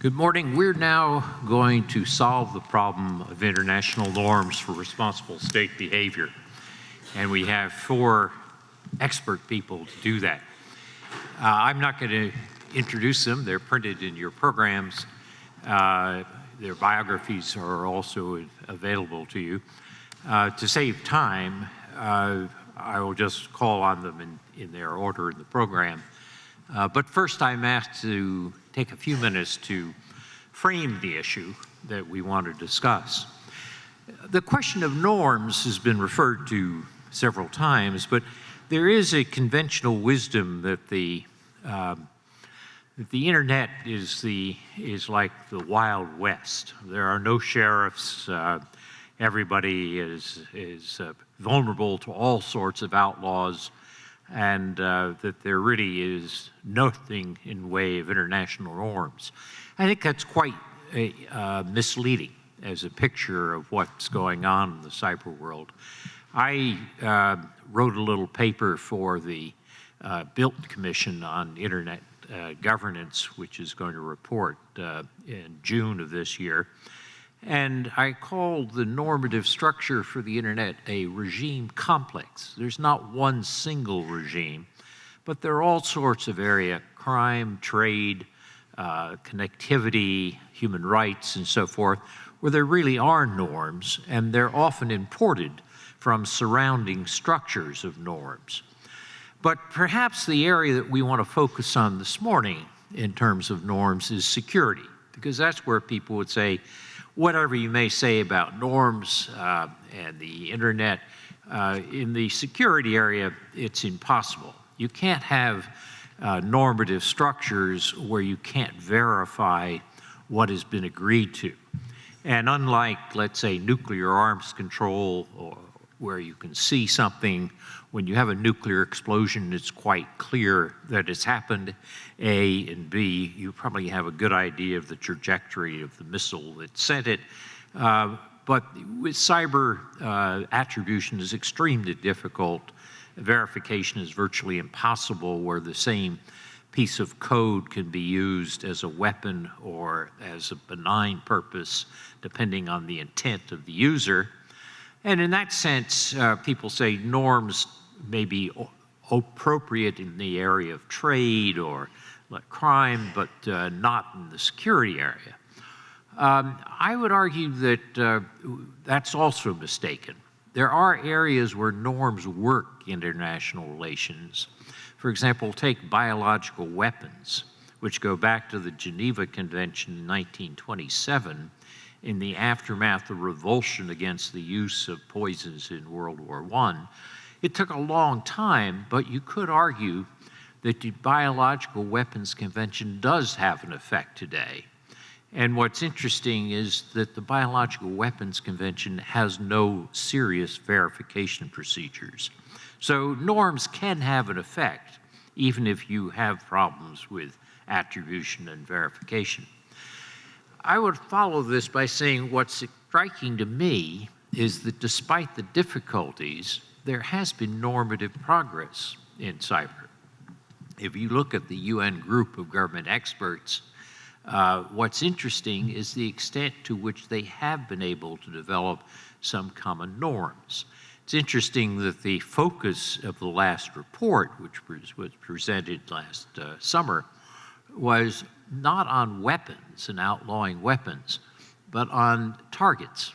Good morning. We're now going to solve the problem of international norms for responsible state behavior. And we have 4 expert people to do that. I'm not going to introduce them. They're printed in your programs. Their biographies are also available to you. To save time, I will just call on them in their order in the program. But first, I'm asked to take a few minutes to frame the issue that we want to discuss. The question of norms has been referred to several times, but there is a conventional wisdom that the internet is like the Wild West. There are no sheriffs. Everybody is vulnerable to all sorts of outlaws, and that there really is nothing in way of international norms. I think that's quite misleading as a picture of what's going on in the cyber world. I wrote a little paper for the Built Commission on Internet Governance, which is going to report in June of this year. And I called the normative structure for the internet a regime complex. There's not one single regime, but there are all sorts of areas: crime, trade, connectivity, human rights, and so forth, where there really are norms, and they're often imported from surrounding structures of norms. But perhaps the area that we want to focus on this morning in terms of norms is security, because that's where people would say, whatever you may say about norms and the internet, in the security area, it's impossible. You can't have normative structures where you can't verify what has been agreed to. And unlike, let's say, nuclear arms control, or where you can see something, when you have a nuclear explosion, it's quite clear that it's happened, A, and B, you probably have a good idea of the trajectory of the missile that sent it. But with cyber, attribution is extremely difficult. Verification is virtually impossible, where the same piece of code can be used as a weapon or as a benign purpose, depending on the intent of the user. And in that sense, people say norms may be appropriate in the area of trade or crime, but not in the security area. I would argue that that's also mistaken. There are areas where norms work in international relations. For example, take biological weapons, which go back to the Geneva Convention in 1927 in the aftermath of revulsion against the use of poisons in World War I. It took a long time, but you could argue that the Biological Weapons Convention does have an effect today. And what's interesting is that the Biological Weapons Convention has no serious verification procedures. So norms can have an effect, even if you have problems with attribution and verification. I would follow this by saying what's striking to me is that despite the difficulties, there has been normative progress in cyber. If you look at the UN group of government experts, what's interesting is the extent to which they have been able to develop some common norms. It's interesting that the focus of the last report, which was presented last summer, was not on weapons and outlawing weapons, but on targets.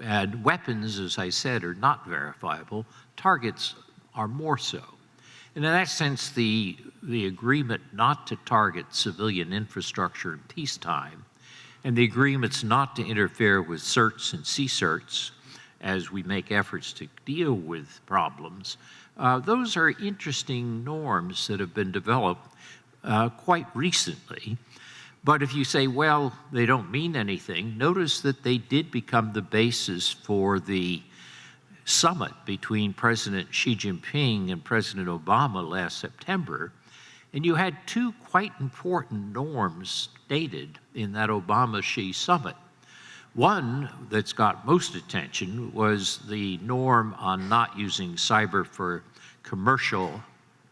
And weapons, as I said, are not verifiable. Targets are more so. And in that sense, the agreement not to target civilian infrastructure in peacetime, and the agreements not to interfere with certs and CSERTs as we make efforts to deal with problems, those are interesting norms that have been developed quite recently. But if you say, well, they don't mean anything, notice that they did become the basis for the summit between President Xi Jinping and President Obama last September. And you had 2 quite important norms stated in that Obama-Xi summit. One that's got most attention was the norm on not using cyber for commercial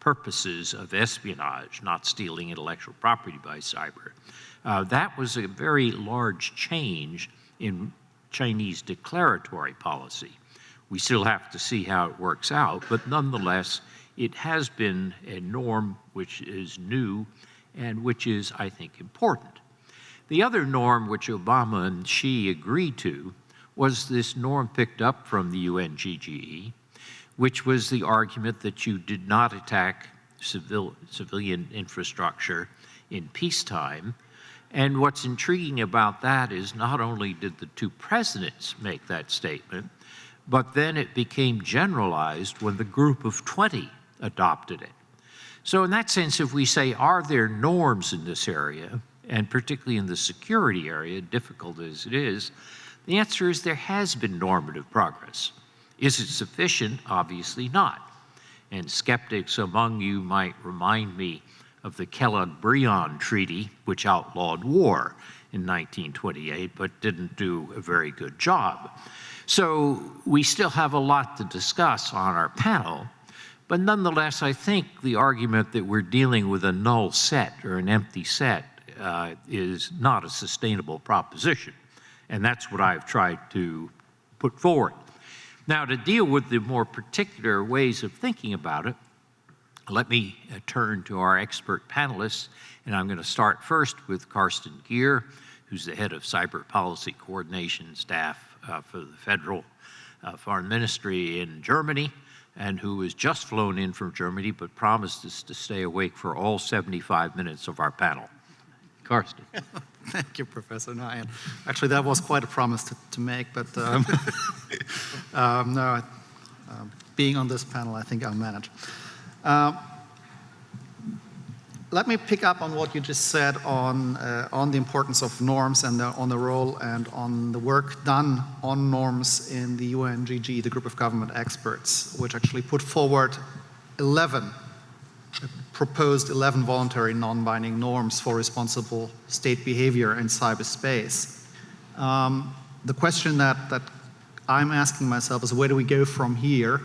purposes of espionage, not stealing intellectual property by cyber. That was a very large change in Chinese declaratory policy. We still have to see how it works out, but nonetheless, it has been a norm which is new and which is, I think, important. The other norm which Obama and Xi agreed to was this norm picked up from the UNGGE, which was the argument that you did not attack civilian infrastructure in peacetime. And what's intriguing about that is not only did the two presidents make that statement, but then it became generalized when the group of 20 adopted it. So in that sense, if we say, are there norms in this area, and particularly in the security area, difficult as it is, the answer is there has been normative progress. Is it sufficient? Obviously not. And skeptics among you might remind me of the Kellogg-Briand Treaty, which outlawed war in 1928, but didn't do a very good job. So we still have a lot to discuss on our panel, but nonetheless, I think the argument that we're dealing with a null set or an empty set is not a sustainable proposition. And that's what I've tried to put forward. Now, to deal with the more particular ways of thinking about it, let me turn to our expert panelists, and I'm going to start first with Karsten Geier, who's the head of cyber policy coordination staff for the Federal Foreign Ministry in Germany, and who has just flown in from Germany but promised us to stay awake for all 75 minutes of our panel. Karsten. Thank you, Professor Nguyen. Actually, that was quite a promise to make, but no, being on this panel, I think I'll manage. Let me pick up on what you just said on the importance of norms and on the role and on the work done on norms in the UNGG, the group of government experts, which actually put forward proposed 11 voluntary non-binding norms for responsible state behavior in cyberspace. The question that I'm asking myself is, where do we go from here?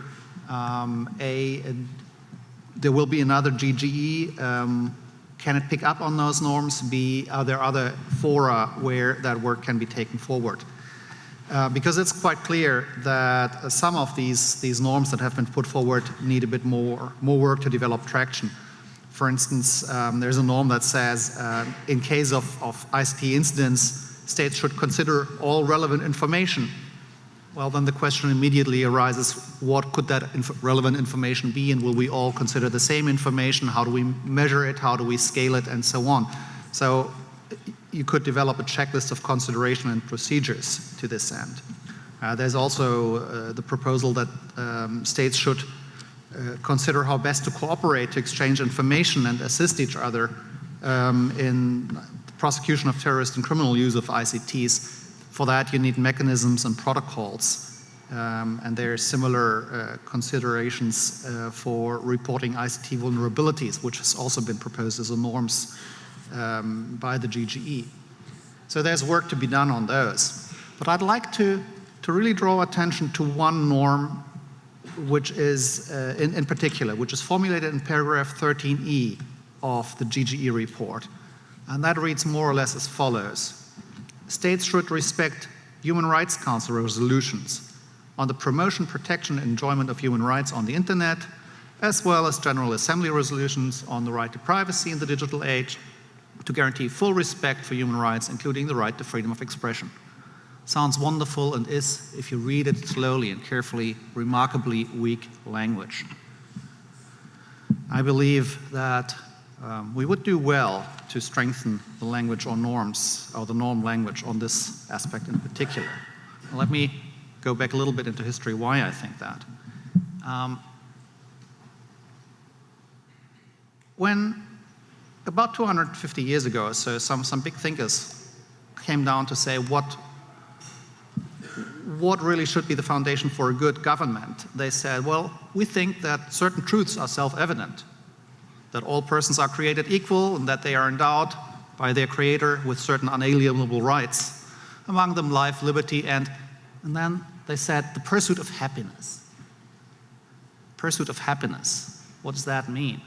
There will be another GGE. Can it pick up on those norms? B, are there other fora where that work can be taken forward? Because it's quite clear that some of these norms that have been put forward need a bit more work to develop traction. For instance, there's a norm that says in case of ICT incidents, states should consider all relevant information. Well, then the question immediately arises, what could that relevant information be, and will we all consider the same information? How do we measure it? How do we scale it? And so on. So you could develop a checklist of consideration and procedures to this end. There's also the proposal that states should consider how best to cooperate, to exchange information and assist each other in the prosecution of terrorist and criminal use of ICTs. For that, you need mechanisms and protocols, and there are similar considerations for reporting ICT vulnerabilities, which has also been proposed as a norms by the GGE. So there's work to be done on those. But I'd like to really draw attention to one norm, which is, in particular, which is formulated in paragraph 13E of the GGE report, and that reads more or less as follows. States should respect Human Rights Council resolutions on the promotion, protection, and enjoyment of human rights on the internet, as well as General Assembly resolutions on the right to privacy in the digital age, to guarantee full respect for human rights, including the right to freedom of expression. Sounds wonderful and is, if you read it slowly and carefully, remarkably weak language. I believe that we would do well to strengthen the language on norms, or the norm language on this aspect in particular. Let me go back a little bit into history why I think that. When about 250 years ago or so, some big thinkers came down to say what really should be the foundation for a good government, they said, well, we think that certain truths are self-evident, that all persons are created equal and that they are endowed by their creator with certain unalienable rights, among them life, liberty, and then they said the pursuit of happiness. Pursuit of happiness. What does that mean?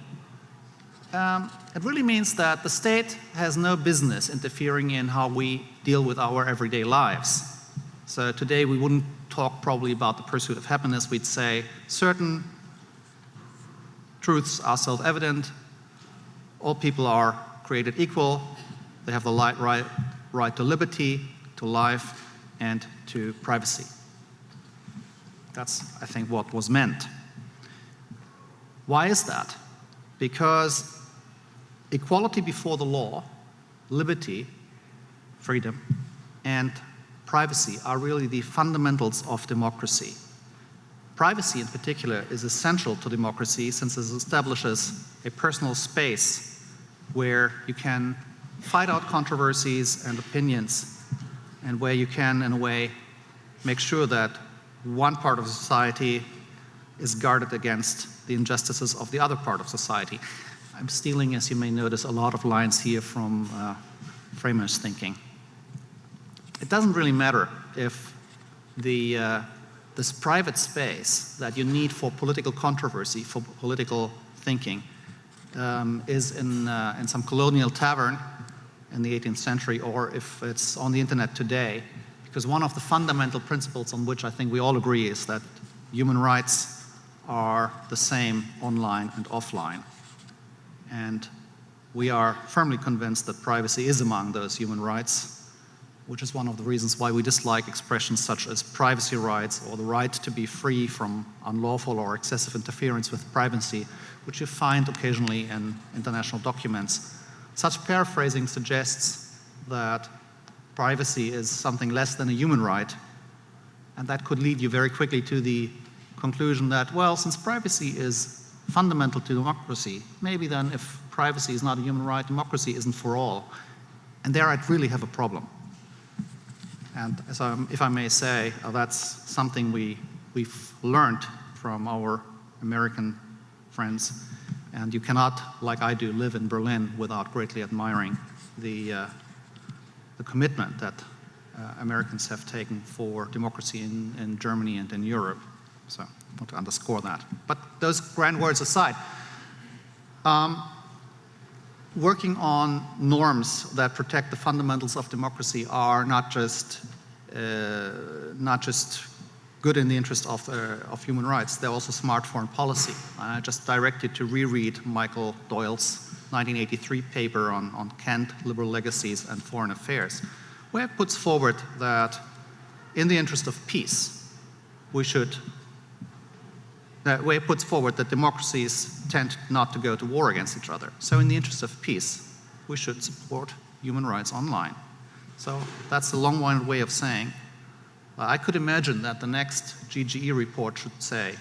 It really means that the state has no business interfering in how we deal with our everyday lives. So today we wouldn't talk probably about the pursuit of happiness. We'd say certain truths are self-evident. All people are created equal. They have the right to liberty, to life, and to privacy. That's, I think, what was meant. Why is that? Because equality before the law, liberty, freedom, and privacy are really the fundamentals of democracy. Privacy in particular is essential to democracy since it establishes a personal space where you can fight out controversies and opinions, and where you can, in a way, make sure that one part of society is guarded against the injustices of the other part of society. I'm stealing, as you may notice, a lot of lines here from Framers' thinking. It doesn't really matter if this private space that you need for political controversy, for political thinking, is in some colonial tavern in the 18th century, or if it's on the internet today, because one of the fundamental principles on which I think we all agree is that human rights are the same online and offline. And we are firmly convinced that privacy is among those human rights, which is one of the reasons why we dislike expressions such as privacy rights or the right to be free from unlawful or excessive interference with privacy, which you find occasionally in international documents. Such paraphrasing suggests that privacy is something less than a human right, and that could lead you very quickly to the conclusion that, well, since privacy is fundamental to democracy, maybe then if privacy is not a human right, democracy isn't for all. And there I'd really have a problem. And if I may say, that's something we've learned from our American friends. And you cannot, like I do, live in Berlin without greatly admiring the commitment that Americans have taken for democracy in Germany and in Europe. So I want to underscore that. But those grand words aside, working on norms that protect the fundamentals of democracy are not just good in the interest of human rights, they're also smart foreign policy. I just direct you to reread Michael Doyle's 1983 paper on Kent, Liberal Legacies and Foreign Affairs, where it puts forward that in the interest of peace, where it puts forward that democracies tend not to go to war against each other. So in the interest of peace, we should support human rights online. So that's a long-winded way of saying, I could imagine that the next GGE report should say,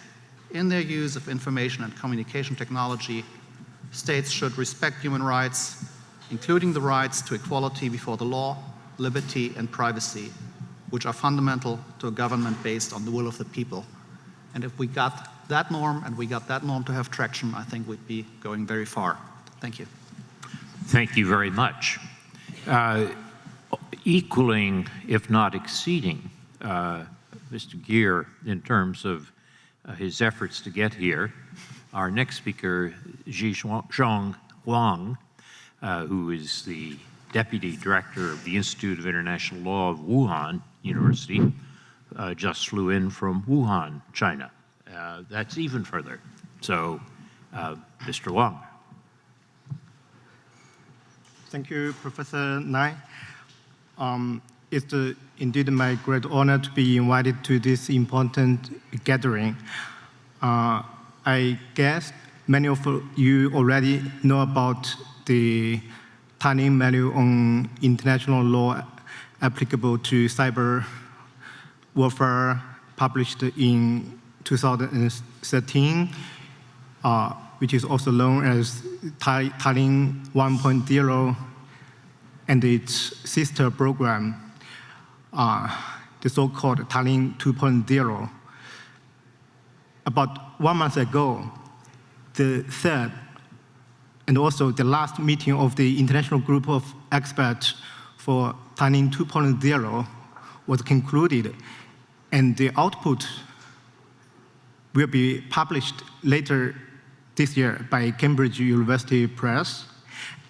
in their use of information and communication technology, states should respect human rights, including the rights to equality before the law, liberty, and privacy, which are fundamental to a government based on the will of the people. And if we got that norm, and we got that norm to have traction, I think we'd be going very far. Thank you. Thank you very much. Equaling, if not exceeding, Mr. Geier in terms of his efforts to get here, our next speaker, Zhixiong Huang, who is the Deputy Director of the Institute of International Law of Wuhan University, just flew in from Wuhan, China. That's even further. So, Mr. Huang. Thank you, Professor Nai. It's indeed my great honor to be invited to this important gathering. I guess many of you already know about the Turing Manual on international law applicable to cyber warfare, published in 2013, which is also known as Turing 1.0 and its sister program, the so-called Turing 2.0. About 1 month ago, the third and also the last meeting of the international group of experts for Turing 2.0 was concluded, and the output will be published later this year by Cambridge University Press.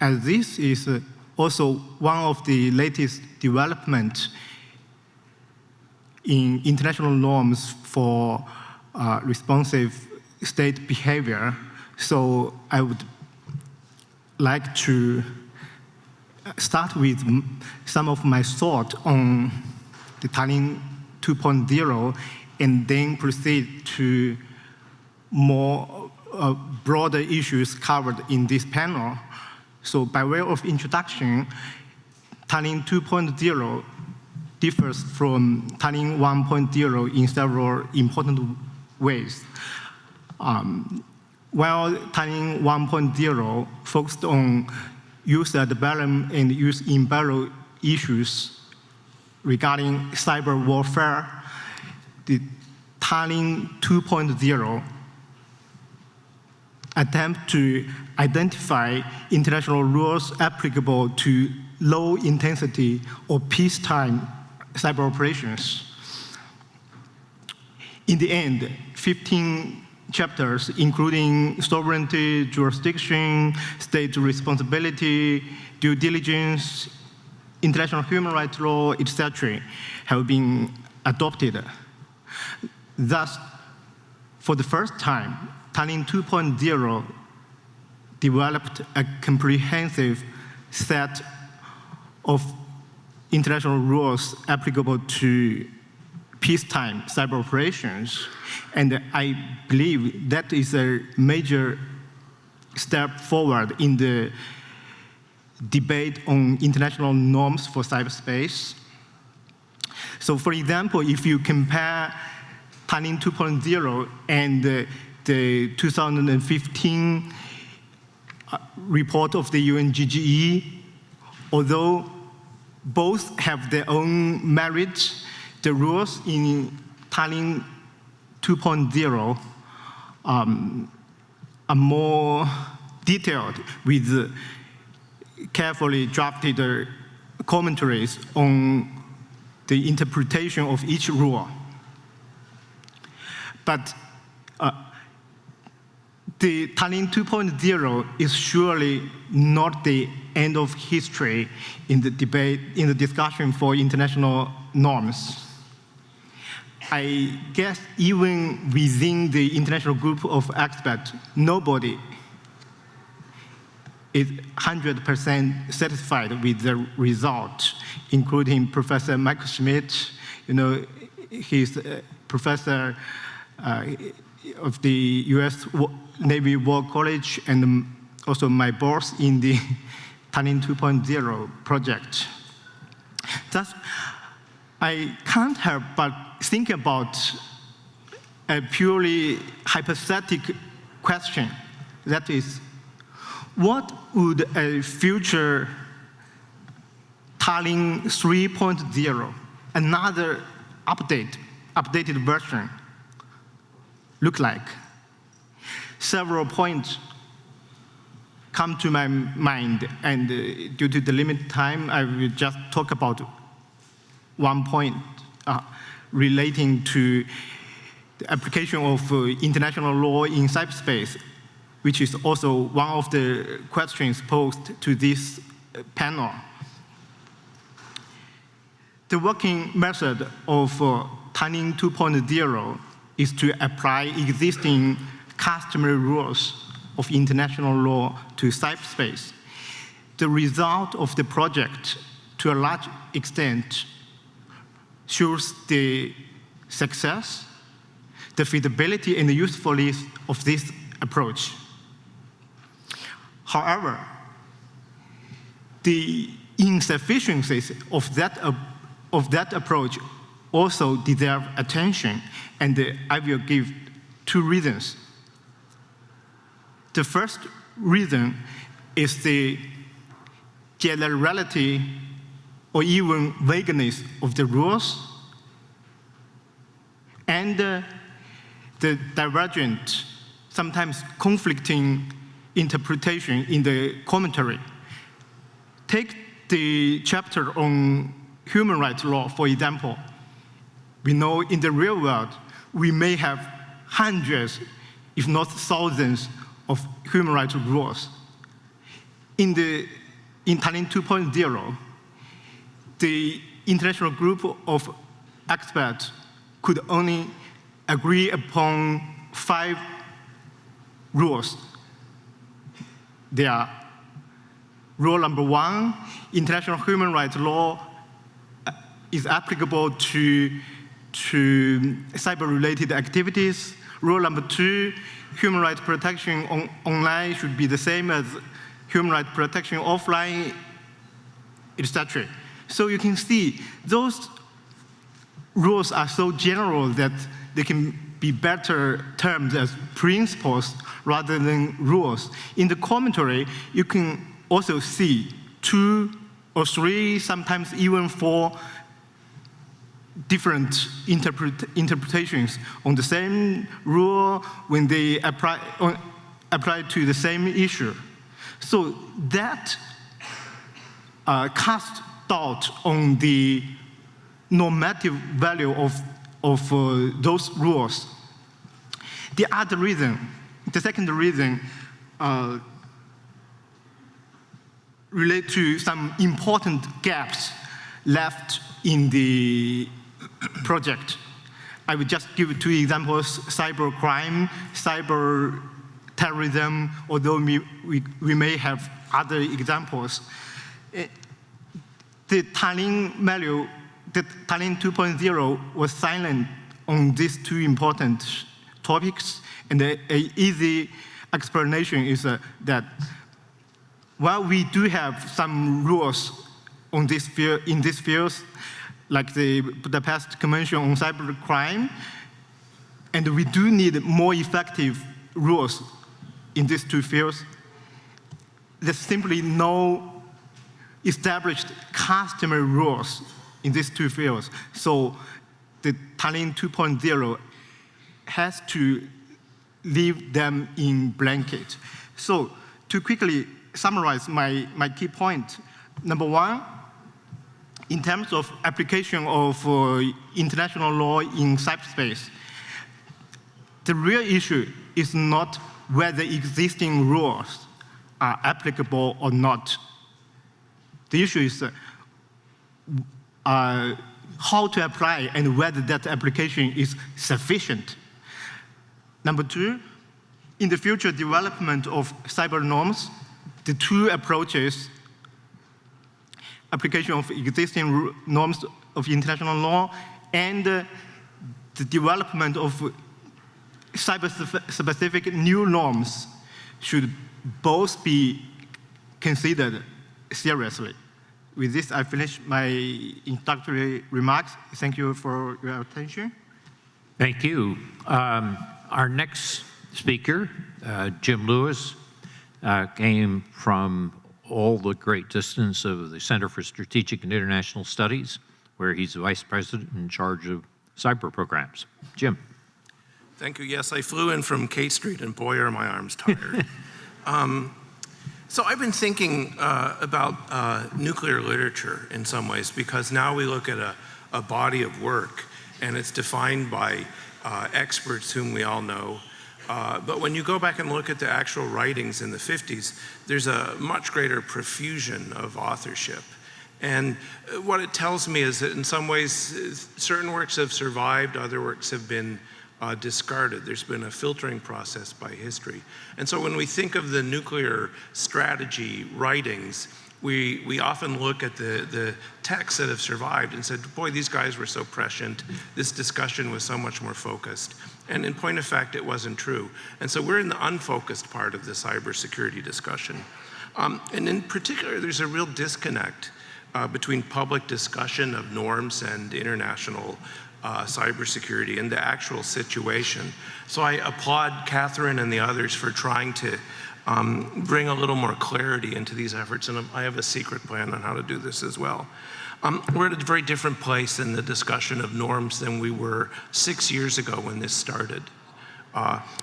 And this is also one of the latest developments in international norms for responsive state behavior. So I would like to start with some of my thoughts on the Tallinn 2.0 and then proceed to more broader issues covered in this panel. So by way of introduction, Tallinn 2.0 differs from Tallinn 1.0 in several important ways. While Tallinn 1.0 focused on user development and use embargo issues regarding cyber warfare, the Tallinn 2.0 attempt to identify international rules applicable to low-intensity or peacetime cyber operations. In the end, 15 chapters, including sovereignty, jurisdiction, state responsibility, due diligence, international human rights law, etc., have been adopted. Thus, for the first time, Tallinn 2.0 developed a comprehensive set of international rules applicable to peacetime cyber operations. And I believe that is a major step forward in the debate on international norms for cyberspace. So for example, if you compare Tallinn 2.0 and the 2015 report of the UNGGE, although both have their own merits, the rules in Tallinn 2.0 are more detailed with carefully drafted commentaries on the interpretation of each rule. But the Tallinn 2.0 is surely not the end of history in the debate, in the discussion for international norms. I guess even within the international group of experts, nobody is 100% satisfied with the result, including Professor Michael Schmidt. You know, he's a professor of the US Navy War College and also my boss in the Tallinn 2.0 project. Thus, I can't help but think about a purely hypothetical question. That is, what would a future Tallinn 3.0, another updated version, look like? Several points come to my mind, and due to the limited time, I will just talk about one point relating to the application of international law in cyberspace, which is also one of the questions posed to this panel. The working method of Tallinn 2.0 is to apply existing customary rules of international law to cyberspace. The result of the project, to a large extent, shows the success, the feasibility, and the usefulness of this approach. However, the insufficiencies of that approach also deserve attention, and I will give two reasons. The first reason is the generality or even vagueness of the rules, and the divergent, sometimes conflicting interpretation in the commentary. Take the chapter on human rights law, for example. We know in the real world, we may have hundreds, if not thousands, of human rights rules. In Tallinn 2.0, the international group of experts could only agree upon 5 rules. They are rule number 1, international human rights law is applicable to cyber-related activities. Rule number 2, human rights protection online should be the same as human rights protection offline, etc. So you can see those rules are so general that they can be better termed as principles rather than rules. In the commentary, you can also see 2 or 3, sometimes even 4 different interpretations on the same rule when they apply to the same issue. So that casts doubt on the normative value of those rules. The second reason relate to some important gaps left in the project. I will just give 2 examples: cybercrime, cyber terrorism, although we may have other examples. The Tallinn 2.0 was silent on these 2 important topics, and an easy explanation is that while we do have some rules in this field, like the Budapest Convention on Cybercrime, and we do need more effective rules in these 2 fields, there's simply no established customary rules in these 2 fields. So the Tallinn 2.0 has to leave them in blanket. So to quickly summarize my key point, number 1, in terms of application of international law in cyberspace, the real issue is not whether existing rules are applicable or not. The issue is how to apply and whether that application is sufficient. Number 2, in the future development of cyber norms, the 2 approaches, application of existing norms of international law and the development of cyber-specific new norms, should both be considered seriously. With this, I finish my introductory remarks. Thank you for your attention. Thank you. Our next speaker, Jim Lewis, came from all the great distance of the Center for Strategic and International Studies, where he's the vice president in charge of cyber programs. Jim. Thank you. Yes, I flew in from K Street, and boy, are my arms tired. So I've been thinking about nuclear literature in some ways, because now we look at a body of work, and it's defined by experts whom we all know. But when you go back and look at the actual writings in the 50s, there's a much greater profusion of authorship. And what it tells me is that in some ways, certain works have survived, other works have been discarded. There's been a filtering process by history. And so when we think of the nuclear strategy writings, we often look at the texts that have survived and said, boy, these guys were so prescient. This discussion was so much more focused. And in point of fact, it wasn't true. And so we're in the unfocused part of the cybersecurity discussion. And in particular, there's a real disconnect between public discussion of norms and international cybersecurity and the actual situation. So I applaud Catherine and the others for trying to bring a little more clarity into these efforts, and I have a secret plan on how to do this as well. We're at a very different place in the discussion of norms than we were 6 years ago when this started.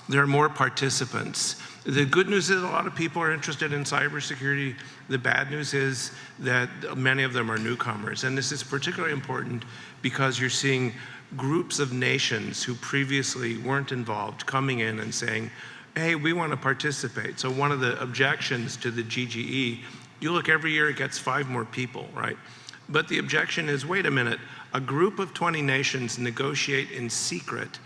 There are more participants. The good news is a lot of people are interested in cybersecurity. The bad news is that many of them are newcomers, and this is particularly important because you're seeing groups of nations who previously weren't involved coming in and saying, hey, we want to participate. So one of the objections to the GGE, you look every year it gets 5 more people, right? But the objection is, wait a minute, a group of 20 nations negotiate in secret,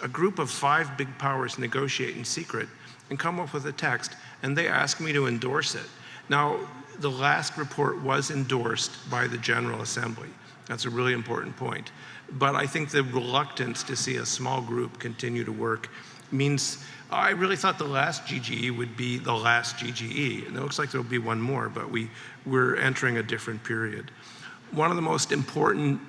a group of 5 big powers negotiate in secret and come up with a text, and they ask me to endorse it. Now, the last report was endorsed by the General Assembly. That's a really important point. But I think the reluctance to see a small group continue to work means, I really thought the last GGE would be the last GGE, and it looks like there'll be one more, but we're entering a different period. One of the most important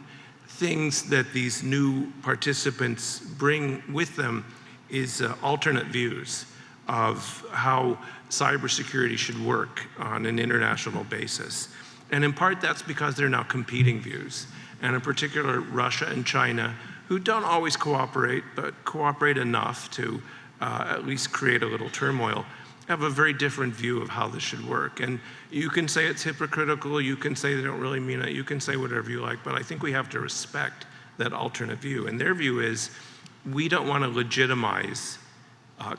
things that these new participants bring with them is alternate views of how cybersecurity should work on an international basis. And in part, that's because they're now competing views. And in particular, Russia and China, who don't always cooperate, but cooperate enough to at least create a little turmoil, have a very different view of how this should work. And you can say it's hypocritical, you can say they don't really mean it, you can say whatever you like, but I think we have to respect that alternate view. And their view is, we don't want to legitimize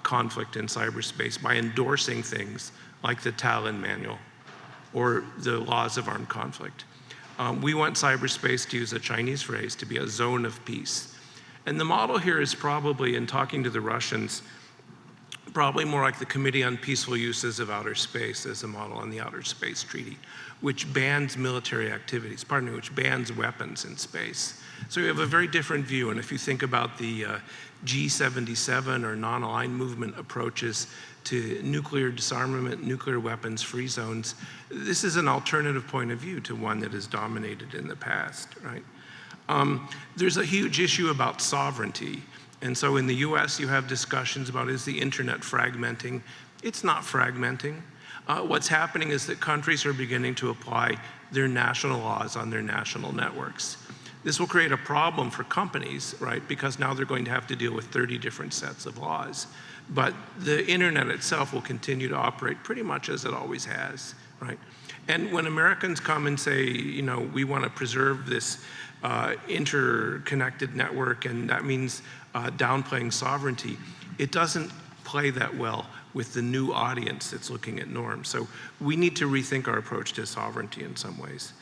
conflict in cyberspace by endorsing things like the Tallinn Manual or the laws of armed conflict. We want cyberspace, to use a Chinese phrase, to be a zone of peace. And the model here is probably, in talking to the Russians, probably more like the Committee on Peaceful Uses of Outer Space as a model on the Outer Space Treaty, which bans military activities, which bans weapons in space. So we have a very different view, and if you think about the G77 or non-aligned movement approaches to nuclear disarmament, nuclear weapons free zones, this is an alternative point of view to one that has dominated in the past, right? There's a huge issue about sovereignty. And so in the US, you have discussions about, is the internet fragmenting? It's not fragmenting. What's happening is that countries are beginning to apply their national laws on their national networks. This will create a problem for companies, right? Because now they're going to have to deal with 30 different sets of laws. But the internet itself will continue to operate pretty much as it always has, right? And when Americans come and say, you know, we want to preserve this interconnected network, and that means downplaying sovereignty, it doesn't play that well with the new audience that's looking at norms. So we need to rethink our approach to sovereignty in some ways.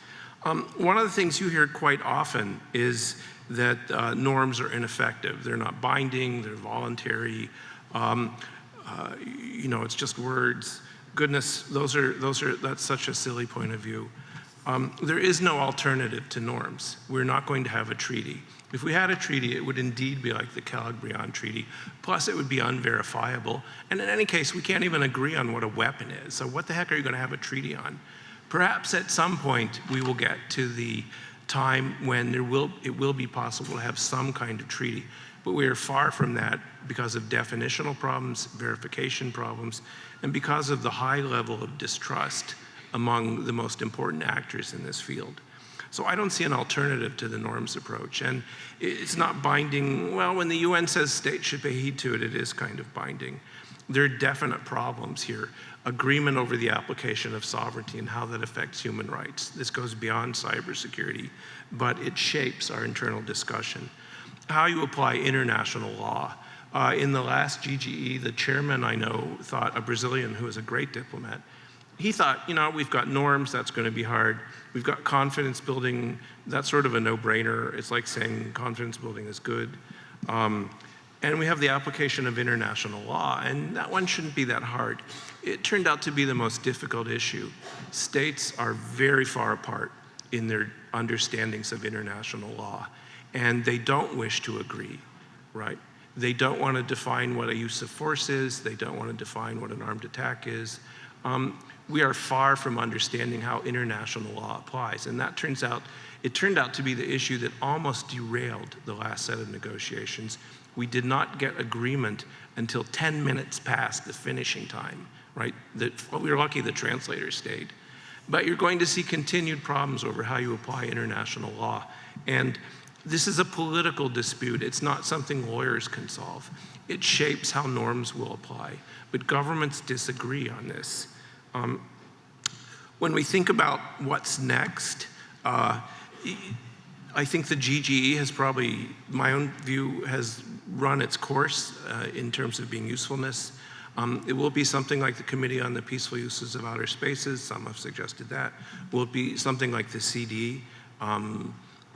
One of the things you hear quite often is that norms are ineffective. They're not binding, they're voluntary. You know, it's just words. Goodness, that's such a silly point of view. There is no alternative to norms. We're not going to have a treaty. If we had a treaty, it would indeed be like the Calagrian Treaty, plus it would be unverifiable. And in any case, we can't even agree on what a weapon is. So what the heck are you going to have a treaty on? Perhaps at some point we will get to the time when it will be possible to have some kind of treaty. But we are far from that because of definitional problems, verification problems, and because of the high level of distrust among the most important actors in this field. So I don't see an alternative to the norms approach. And it's not binding. Well, when the UN says states should pay heed to it, it is kind of binding. There are definite problems here. Agreement over the application of sovereignty and how that affects human rights. This goes beyond cybersecurity, but it shapes our internal discussion. How you apply international law. In the last GGE, the chairman I know thought, a Brazilian who is a great diplomat, he thought, you know, we've got norms, that's going to be hard. We've got confidence building, that's sort of a no-brainer. It's like saying confidence building is good. And we have the application of international law, and that one shouldn't be that hard. It turned out to be the most difficult issue. States are very far apart in their understandings of international law, and they don't wish to agree, right? They don't want to define what a use of force is. They don't want to define what an armed attack is. We are far from understanding how international law applies, and that turned out to be the issue that almost derailed the last set of negotiations. We did not get agreement until 10 minutes past the finishing time, right? We were lucky the translators stayed. But you're going to see continued problems over how you apply international law. And this is a political dispute. It's not something lawyers can solve. It shapes how norms will apply. But governments disagree on this. When we think about what's next, I think the GGE has probably, my own view, has run its course in terms of being usefulness. It will be something like the Committee on the Peaceful Uses of Outer Spaces. Some have suggested that. Will it be something like the CD?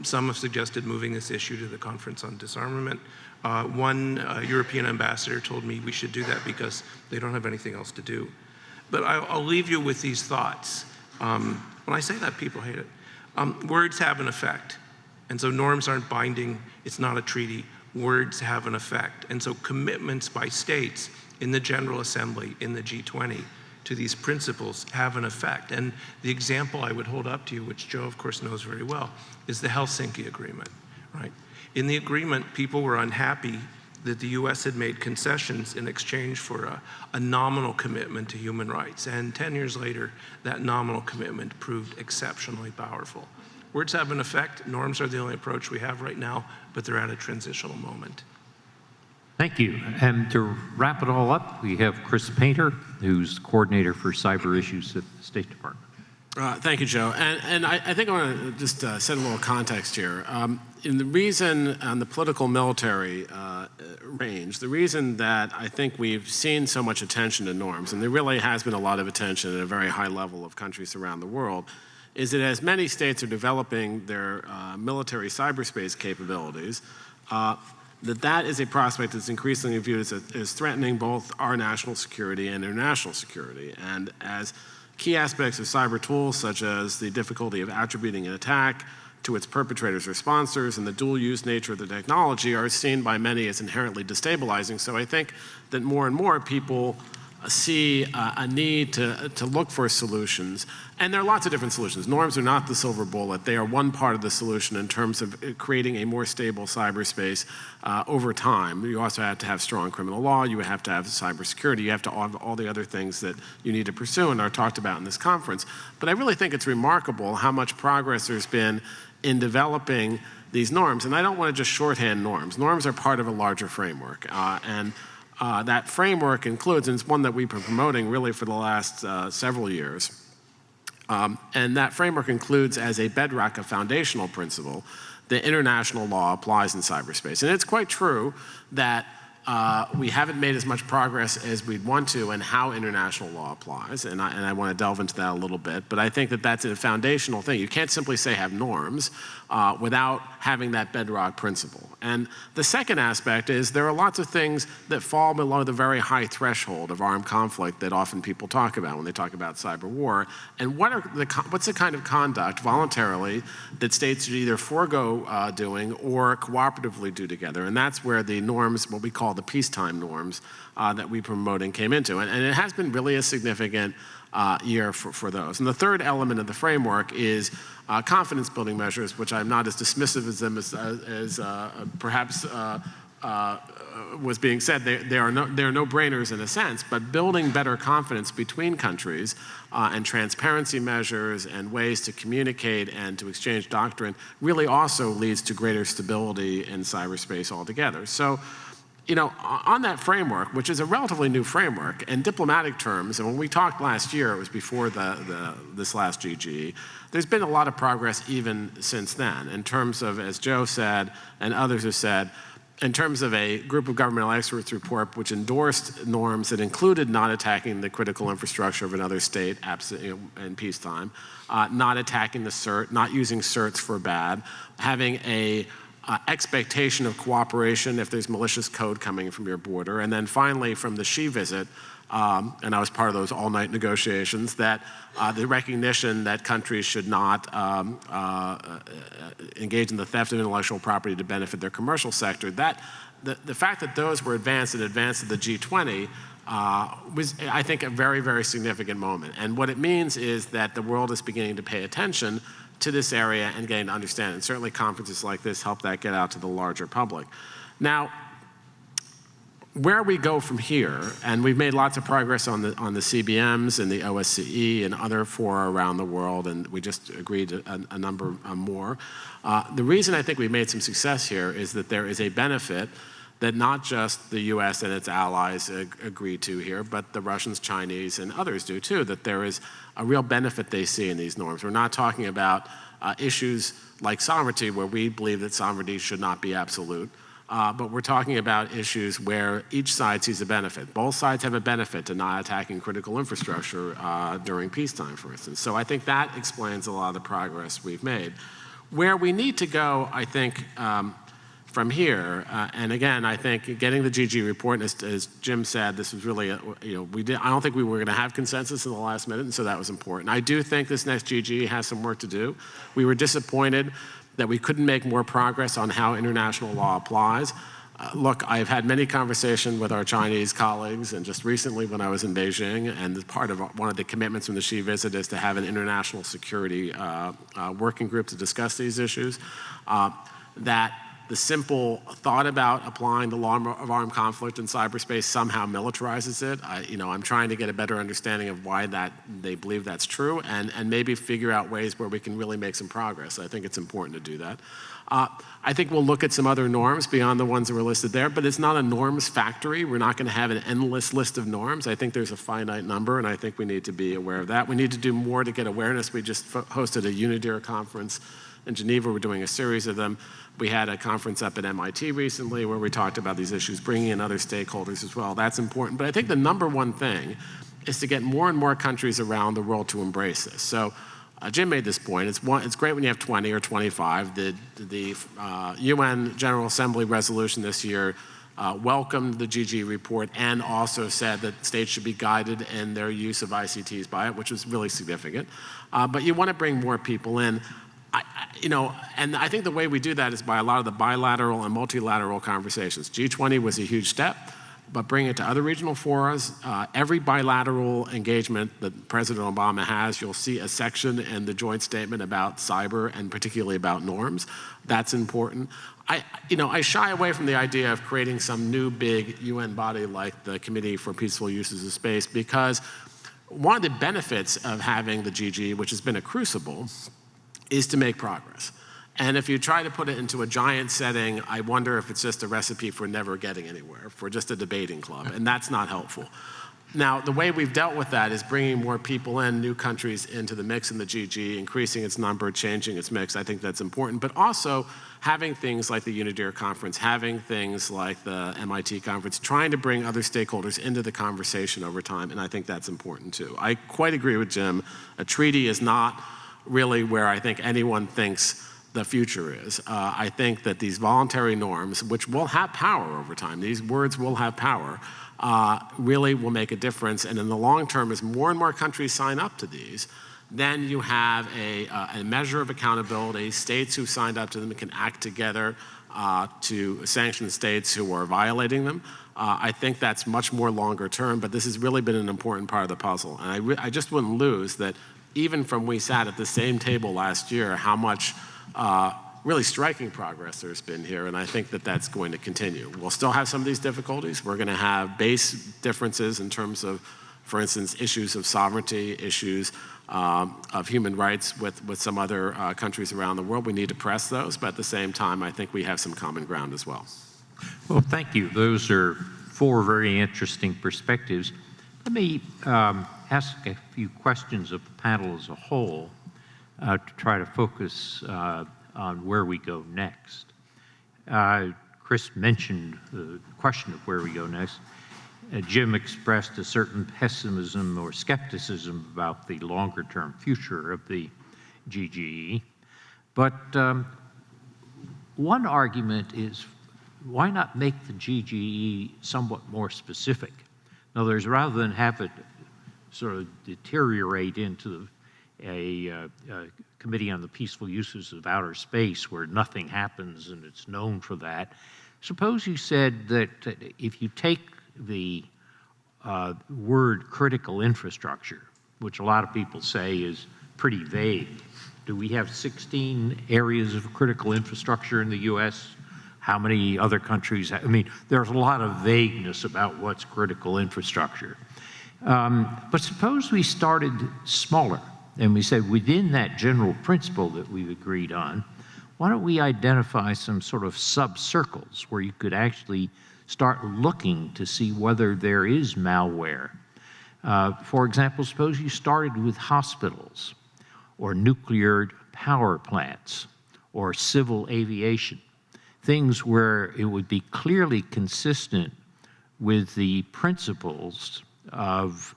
Some have suggested moving this issue to the Conference on Disarmament. One European ambassador told me we should do that because they don't have anything else to do. But I'll leave you with these thoughts. When I say that, people hate it. Words have an effect. And so norms aren't binding. It's not a treaty. Words have an effect. And so commitments by states in the General Assembly, in the G20, to these principles have an effect. And the example I would hold up to you, which Joe, of course, knows very well, is the Helsinki Agreement, right? In the agreement, people were unhappy that the US had made concessions in exchange for a nominal commitment to human rights. And 10 years later, that nominal commitment proved exceptionally powerful. Words have an effect. Norms are the only approach we have right now, but they're at a transitional moment. Thank you. And to wrap it all up, we have Chris Painter, who's coordinator for cyber issues at the State Department. Thank you, Joe. And I think I want to just set a little context here. In the reason on the political military range, the reason that I think we've seen so much attention to norms, and there really has been a lot of attention at a very high level of countries around the world, is that as many states are developing their military cyberspace capabilities, that is a prospect that's increasingly viewed as threatening both our national security and international security. And as key aspects of cyber tools, such as the difficulty of attributing an attack to its perpetrators or sponsors and the dual-use nature of the technology, are seen by many as inherently destabilizing. So I think that more and more people see a need to look for solutions. And there are lots of different solutions. Norms are not the silver bullet. They are one part of the solution in terms of creating a more stable cyberspace over time. You also have to have strong criminal law. You have to have cybersecurity. You have to have all the other things that you need to pursue and are talked about in this conference. But I really think it's remarkable how much progress there's been in developing these norms. And I don't want to just shorthand norms. Norms are part of a larger framework. That framework includes, and it's one that we've been promoting really for the last several years, and that framework includes as a bedrock, a foundational principle, that international law applies in cyberspace. And it's quite true that we haven't made as much progress as we'd want to in how international law applies, and I want to delve into that a little bit, but I think that that's a foundational thing. You can't simply say have norms without having that bedrock principle. And the second aspect is there are lots of things that fall below the very high threshold of armed conflict that often people talk about when they talk about cyber war. And what's the kind of conduct voluntarily that states should either forego doing or cooperatively do together? And that's where the norms, what we call the peacetime norms that we promoting came into. And it has been really a significant year for those. And the third element of the framework is confidence building measures, which I'm not as dismissive as them as perhaps was being said. They are no-brainers in a sense, but building better confidence between countries and transparency measures and ways to communicate and to exchange doctrine really also leads to greater stability in cyberspace altogether. So, you know, on that framework, which is a relatively new framework, in diplomatic terms, and when we talked last year, it was before this last GG, there's been a lot of progress even since then, in terms of, as Joe said, and others have said, in terms of a group of governmental experts report which endorsed norms that included not attacking the critical infrastructure of another state in peacetime, not attacking the CERT, not using CERTs for bad, having a expectation of cooperation if there's malicious code coming from your border. And then finally, from the Xi visit, and I was part of those all-night negotiations, that the recognition that countries should not engage in the theft of intellectual property to benefit their commercial sector, that the fact that those were advanced in advance of the G20 was, I think, a very, very significant moment. And what it means is that the world is beginning to pay attention to this area and getting to understand it. And certainly conferences like this help that get out to the larger public. Now, where we go from here, and we've made lots of progress on the CBMs and the OSCE and other fora around the world, and we just agreed a number more. The reason I think we've made some success here is that there is a benefit that not just the US and its allies agree to here, but the Russians, Chinese, and others do too, that there is a real benefit they see in these norms. We're not talking about issues like sovereignty, where we believe that sovereignty should not be absolute. but we're talking about issues where each side sees a benefit. Both sides have a benefit to not attacking critical infrastructure during peacetime, for instance. So I think that explains a lot of the progress we've made. Where we need to go, I think, from here, and again, I think getting the GG report, as Jim said, this was really, I don't think we were going to have consensus in the last minute, and so that was important. I do think this next GG has some work to do. We were disappointed that we couldn't make more progress on how international law applies. Look, I've had many conversations with our Chinese colleagues, and just recently when I was in Beijing, and part of one of the commitments from the Xi visit is to have an international security working group to discuss these issues, that the simple thought about applying the law of armed conflict in cyberspace somehow militarizes it. I'm trying to get a better understanding of why they believe that's true, and maybe figure out ways where we can really make some progress. I think it's important to do that. I think we'll look at some other norms beyond the ones that were listed there, but it's not a norms factory. We're not going to have an endless list of norms. I think there's a finite number, and I think we need to be aware of that. We need to do more to get awareness. We just hosted a UNIDIR conference in Geneva. We're doing a series of them. We had a conference up at MIT recently where we talked about these issues, bringing in other stakeholders as well. That's important. But I think the number one thing is to get more and more countries around the world to embrace this. So Jim made this point. It's great when you have 20 or 25. The UN General Assembly resolution this year welcomed the GG report and also said that states should be guided in their use of ICTs by it, which was really significant. But you want to bring more people in. And I think the way we do that is by a lot of the bilateral and multilateral conversations. G20 was a huge step, but bring it to other regional forums. Every bilateral engagement that President Obama has, you'll see a section in the joint statement about cyber and particularly about norms. That's important. I shy away from the idea of creating some new big UN body like the Committee for Peaceful Uses of Space, because one of the benefits of having the GG, which has been a crucible, is to make progress. And if you try to put it into a giant setting, I wonder if it's just a recipe for never getting anywhere, for just a debating club, and that's not helpful. Now, the way we've dealt with that is bringing more people in, new countries into the mix in the GG, increasing its number, changing its mix. I think that's important, but also having things like the UNIDIR conference, having things like the MIT conference, trying to bring other stakeholders into the conversation over time, and I think that's important too. I quite agree with Jim. A treaty is not really where I think anyone thinks the future is. I think that these voluntary norms, which will have power over time, these words will have power, really will make a difference. And in the long term, as more and more countries sign up to these, then you have a measure of accountability. States who signed up to them can act together to sanction states who are violating them. I think that's much more longer term, but this has really been an important part of the puzzle. And I just wouldn't lose that even from we sat at the same table last year, how much really striking progress there's been here, and I think that that's going to continue. We'll still have some of these difficulties. We're going to have base differences in terms of, for instance, issues of sovereignty, issues of human rights with some other countries around the world. We need to press those, but at the same time, I think we have some common ground as well. Well, thank you. Those are 4 very interesting perspectives. Let me ask a few questions of the panel as a whole to try to focus on where we go next. Chris mentioned the question of where we go next. Jim expressed a certain pessimism or skepticism about the longer-term future of the GGE. But one argument is, why not make the GGE somewhat more specific? In other words, rather than have it sort of deteriorate into a Committee on the Peaceful Uses of Outer Space where nothing happens and it's known for that, suppose you said that if you take the word critical infrastructure, which a lot of people say is pretty vague. Do we have 16 areas of critical infrastructure in the U.S.? How many other countries? I mean, there's a lot of vagueness about what's critical infrastructure. But suppose we started smaller and we said within that general principle that we've agreed on, why don't we identify some sort of sub-circles where you could actually start looking to see whether there is malware. For example, suppose you started with hospitals or nuclear power plants or civil aviation. things where it would be clearly consistent with the principles of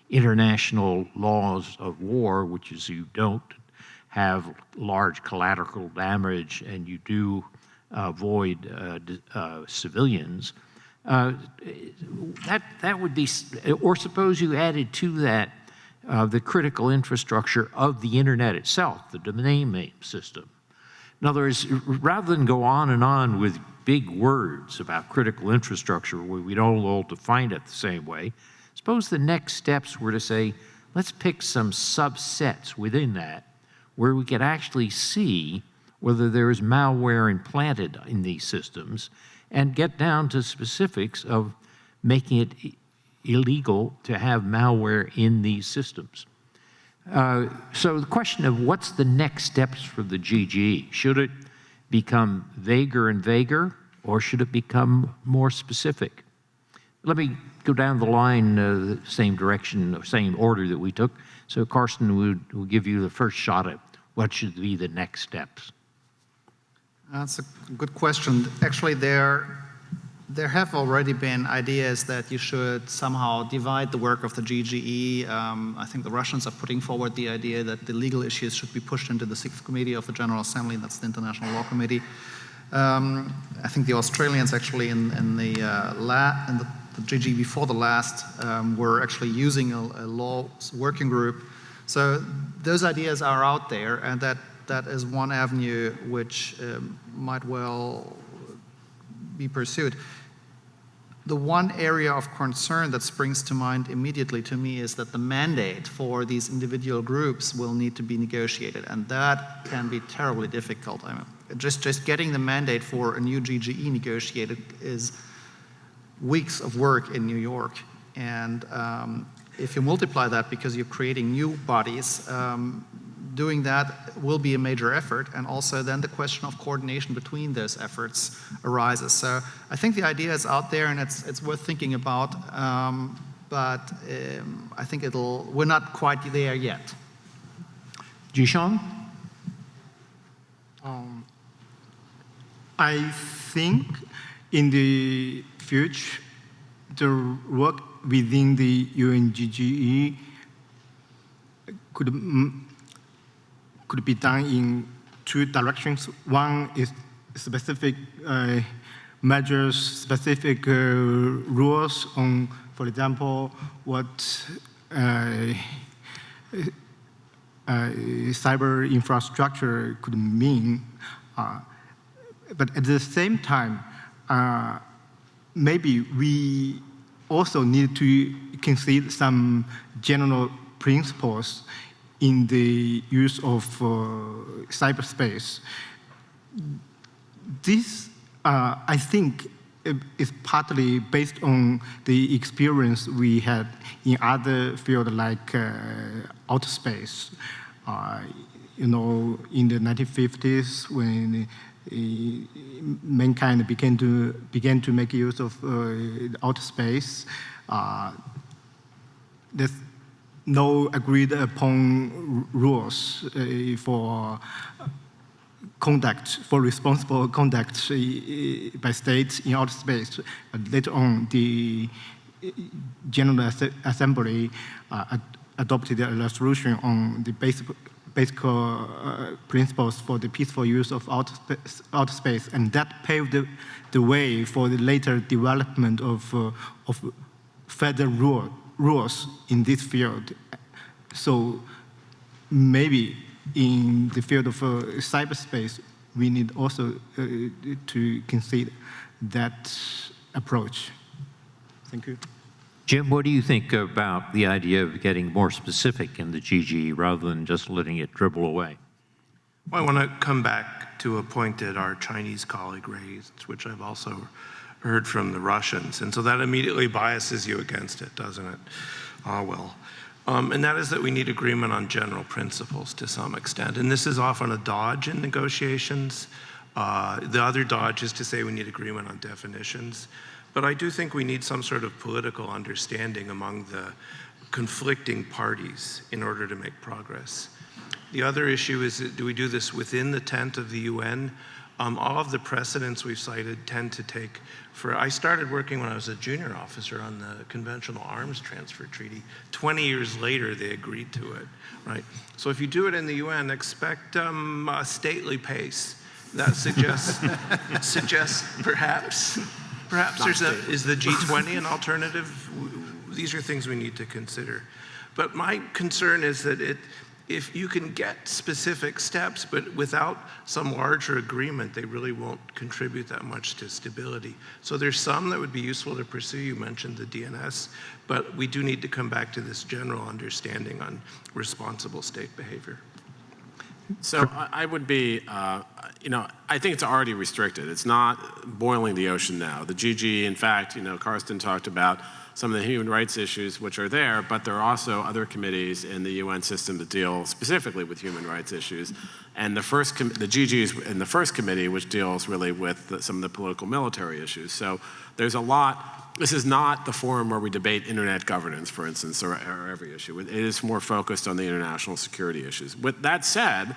international laws of war, which is you don't have large collateral damage and you do avoid civilians, that would be, or suppose you added to that the critical infrastructure of the internet itself, the domain name system. In other words, rather than go on with big words about critical infrastructure where we don't all define it the same way, suppose the next steps were to say, let's pick some subsets within that where we could actually see whether there is malware implanted in these systems and get down to specifics of making it illegal to have malware in these systems. So the question of what's the next steps for the GGE? Should it become vaguer and vaguer, or should it become more specific? Let me go down the line the same direction, same order that we took. So Karsten will give you the first shot at what should be the next steps. That's a good question. Actually, there have already been ideas that you should somehow divide the work of the GGE. I think the Russians are putting forward the idea that the legal issues should be pushed into the 6th Committee of the General Assembly, that's the International Law Committee. I think the Australians actually in the GGE before the last were actually using a law working group. So those ideas are out there, and that is one avenue which might well be pursued. The one area of concern that springs to mind immediately to me is that the mandate for these individual groups will need to be negotiated, and that can be terribly difficult. I mean, just getting the mandate for a new GGE negotiated is weeks of work in New York, and if you multiply that because you're creating new bodies, doing that will be a major effort, and also then the question of coordination between those efforts arises. So I think the idea is out there and it's worth thinking about, but I think we're not quite there yet. Zhixiong? I think in the future, the work within the UNGGE could be done in two directions. One is specific measures, specific rules on, for example, what cyber infrastructure could mean. But at the same time, maybe we also need to consider some general principles in the use of cyberspace. This, I think, is partly based on the experience we had in other fields like outer space. In the 1950s, when mankind began to make use of outer space, there's no agreed upon rules for responsible conduct by states in outer space. Later on, the General Assembly adopted a resolution on the basic principles for the peaceful use of outer space, and that paved the way for the later development of federal rules in this field. So maybe in the field of cyberspace, we need also to consider that approach. Thank you. Jim, what do you think about the idea of getting more specific in the GGE rather than just letting it dribble away? Well, I want to come back to a point that our Chinese colleague raised, which I've also heard from the Russians. And so that immediately biases you against it, doesn't it? And that is that we need agreement on general principles to some extent. And this is often a dodge in negotiations. The other dodge is to say we need agreement on definitions. But I do think we need some sort of political understanding among the conflicting parties in order to make progress. The other issue is, do we do this within the tent of the UN? All of the precedents we've cited tend to take I started working when I was a junior officer on the Conventional Arms Transfer Treaty. 20 years later, they agreed to it, right? So if you do it in the UN, expect a stately pace. That suggests perhaps is the G20 an alternative? These are things we need to consider. But my concern is that if you can get specific steps, but without some larger agreement, they really won't contribute that much to stability. So there's some that would be useful to pursue. You mentioned the DNS, but we do need to come back to this general understanding on responsible state behavior. So I would be, I think it's already restricted. It's not boiling the ocean now. The GG, in fact, Karsten talked about some of the human rights issues which are there, but there are also other committees in the UN system that deal specifically with human rights issues. And the GG is in the first committee, which deals really with some of the political military issues. So there's a lot. This is not the forum where we debate internet governance, for instance, or every issue. It is more focused on the international security issues. With that said,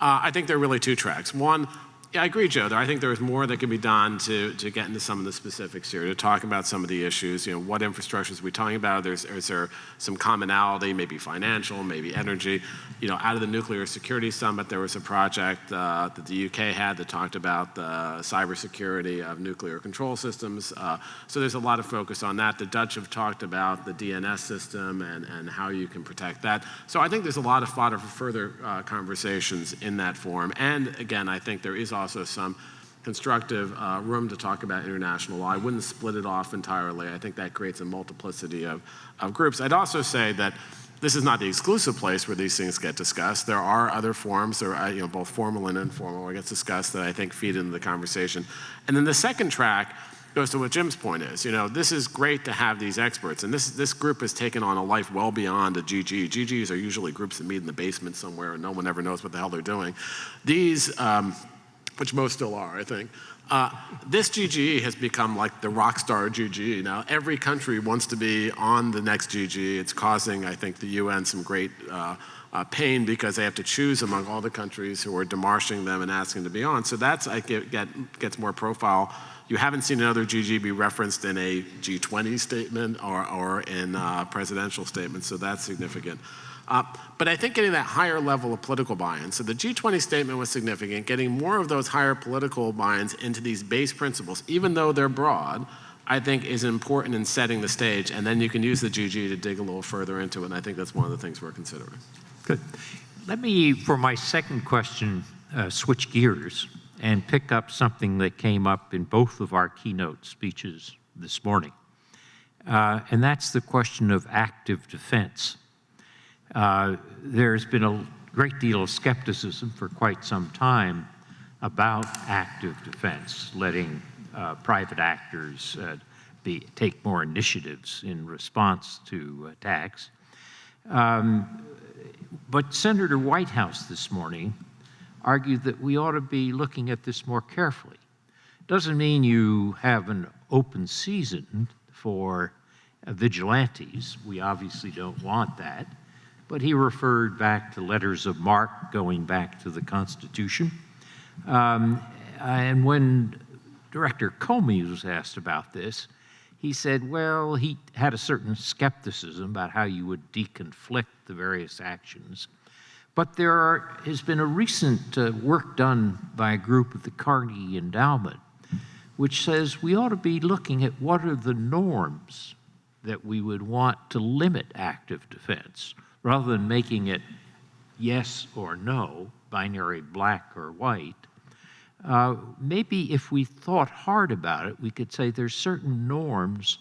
I think there are really two tracks. One, yeah, I agree, Joe. I think there's more that can be done to get into some of the specifics here, to talk about some of the issues. What infrastructures are we talking about? Is there some commonality, maybe financial, maybe energy? Out of the Nuclear Security Summit, there was a project that the UK had that talked about the cybersecurity of nuclear control systems. So there's a lot of focus on that. The Dutch have talked about the DNS system and how you can protect that. So I think there's a lot of fodder for further conversations in that forum. And again, I think there is also some constructive room to talk about international law. I wouldn't split it off entirely. I think that creates a multiplicity of groups. I'd also say that this is not the exclusive place where these things get discussed. There are other forums, both formal and informal, where it gets discussed that I think feed into the conversation. And then the second track goes to what Jim's point is. This is great to have these experts, and this group has taken on a life well beyond a GG. GGs are usually groups that meet in the basement somewhere, and no one ever knows what the hell they're doing. These which most still are, I think. This GG has become like the rock star GG. Now, every country wants to be on the next GG. It's causing, I think, the UN some great pain because they have to choose among all the countries who are demarching them and asking to be on. So that's, gets more profile. You haven't seen another GG be referenced in a G20 statement or in a presidential statement, so that's significant. But I think getting that higher level of political buy-in, so the G20 statement was significant, getting more of those higher political buy-ins into these base principles, even though they're broad, I think is important in setting the stage, and then you can use the GG to dig a little further into it, and I think that's one of the things we're considering. Good. Let me, for my second question, switch gears and pick up something that came up in both of our keynote speeches this morning, and that's the question of active defense. There's been a great deal of skepticism for quite some time about active defense, letting private actors take more initiatives in response to attacks. But Senator Whitehouse this morning argued that we ought to be looking at this more carefully. Doesn't mean you have an open season for vigilantes. We obviously don't want that. But he referred back to letters of marque going back to the Constitution. And when Director Comey was asked about this, he said, well, he had a certain skepticism about how you would deconflict the various actions. But there has been a recent work done by a group at the Carnegie Endowment, which says we ought to be looking at what are the norms that we would want to limit active defense, rather than making it yes or no, binary black or white. Maybe if we thought hard about it, we could say there's certain norms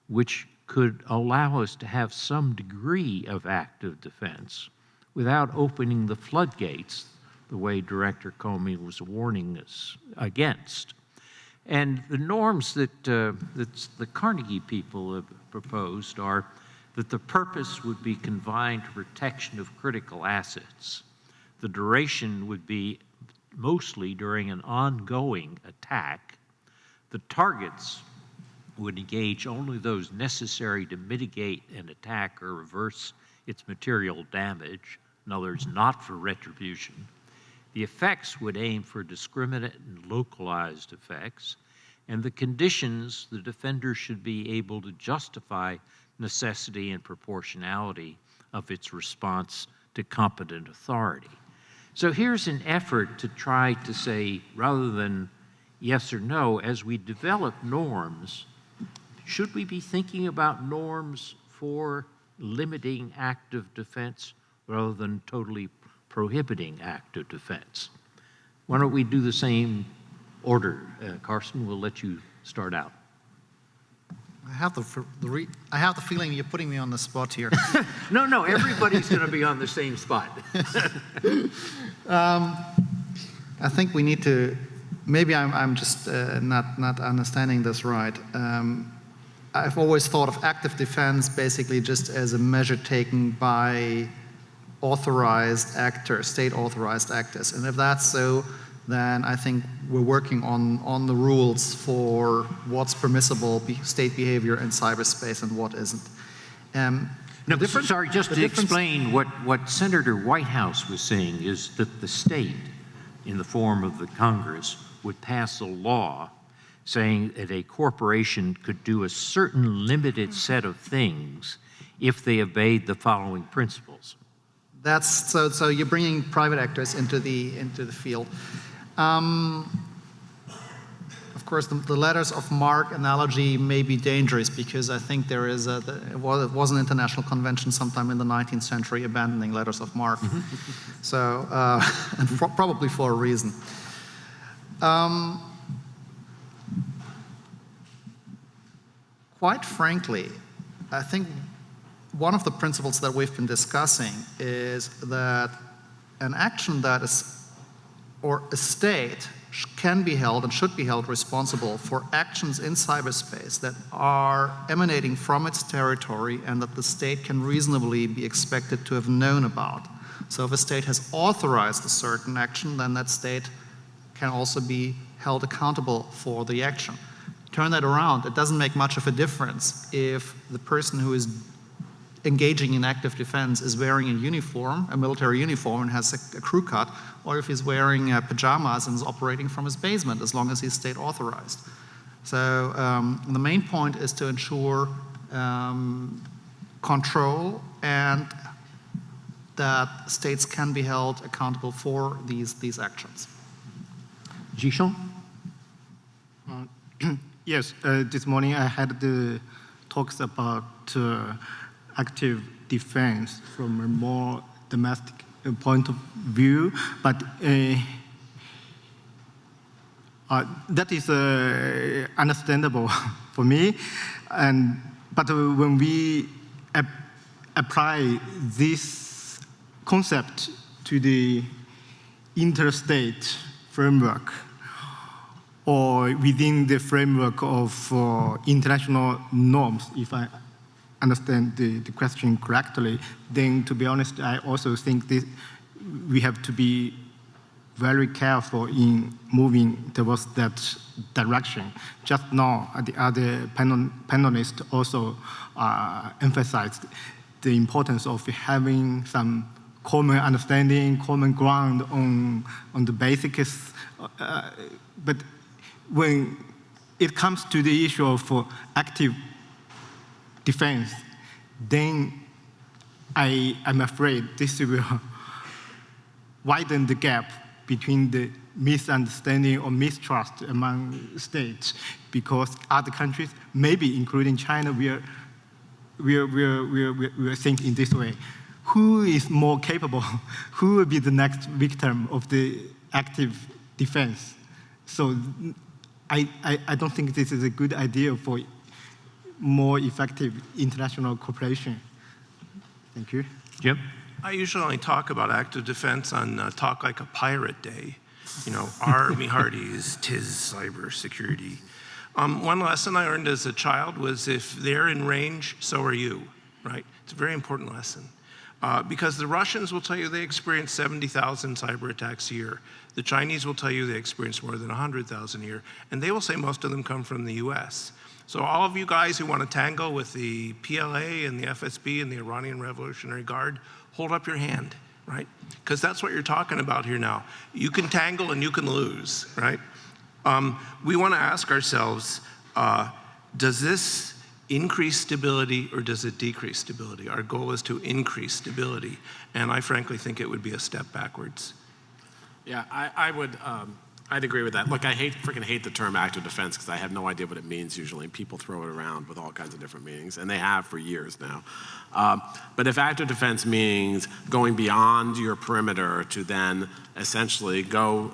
which could allow us to have some degree of active defense without opening the floodgates the way Director Comey was warning us against. And the norms that the Carnegie people have proposed are that the purpose would be confined to protection of critical assets. The duration would be mostly during an ongoing attack. The targets would engage only those necessary to mitigate an attack or reverse its material damage, in other words, not for retribution. The effects would aim for discriminate and localized effects, and the conditions the defender should be able to justify necessity and proportionality of its response to competent authority. So here's an effort to try to say, rather than yes or no, as we develop norms, should we be thinking about norms for limiting active defense rather than totally prohibiting active defense? Why don't we do the same order? Karsten, we'll let you start out. I have the feeling you're putting me on the spot here. No, everybody's going to be on the same spot. I think we need to, maybe I'm just not understanding this right. I've always thought of active defense basically just as a measure taken by authorized actors, state-authorized actors. And if that's so, then I think we're working on the rules for what's permissible state behavior in cyberspace and what isn't. No, sorry, just to explain what Senator Whitehouse was saying is that the state, in the form of the Congress, would pass a law saying that a corporation could do a certain limited set of things if they obeyed the following principles. That's so you're bringing private actors into the field. Of course, the letters of marque analogy may be dangerous because I think there is it was an international convention sometime in the 19th century abandoning letters of marque. So, and probably for a reason. Quite frankly, I think one of the principles that we've been discussing is that an action that is, or a state can be held and should be held responsible for actions in cyberspace that are emanating from its territory and that the state can reasonably be expected to have known about. So if a state has authorized a certain action, then that state can also be held accountable for the action. Turn that around, it doesn't make much of a difference if the person who is engaging in active defense is wearing a uniform, a military uniform, and has a crew cut, or if he's wearing pajamas and is operating from his basement, as long as he's state authorized. So the main point is to ensure control and that states can be held accountable for these actions. Zhixiong? Yes, this morning I had the talks about active defense from a more domestic point of view, but that is understandable for me. But when we apply this concept to the interstate framework, or within the framework of international norms, if I understand the question correctly, then to be honest, I also think we have to be very careful in moving towards that direction. Just now, the other panelists also emphasized the importance of having some common understanding, common ground on the basics. But when it comes to the issue of active defense, then I'm afraid this will widen the gap between the misunderstanding or mistrust among states, because other countries, maybe including China, will think in this way. Who is more capable? Who will be the next victim of the active defense? So I don't think this is a good idea for more effective international cooperation. Thank you. Jim? I usually only talk about active defense on Talk Like a Pirate Day. You know, Army Hearties, 'tis cybersecurity. One lesson I learned as a child was if they're in range, so are you, right? It's a very important lesson. Because the Russians will tell you they experience 70,000 cyber attacks a year. The Chinese will tell you they experience more than 100,000 a year. And they will say most of them come from the US. So all of you guys who want to tangle with the PLA and the FSB and the Iranian Revolutionary Guard, hold up your hand. right? Because that's what you're talking about here now. You can tangle and you can lose, right? We want to ask ourselves, does this increase stability or does it decrease stability? Our goal is to increase stability, and I frankly think it would be a step backwards. Yeah, I'd agree with that. Look, I freaking hate the term active defense because I have no idea what it means usually. People throw it around with all kinds of different meanings, and they have for years now. But if active defense means going beyond your perimeter to then essentially go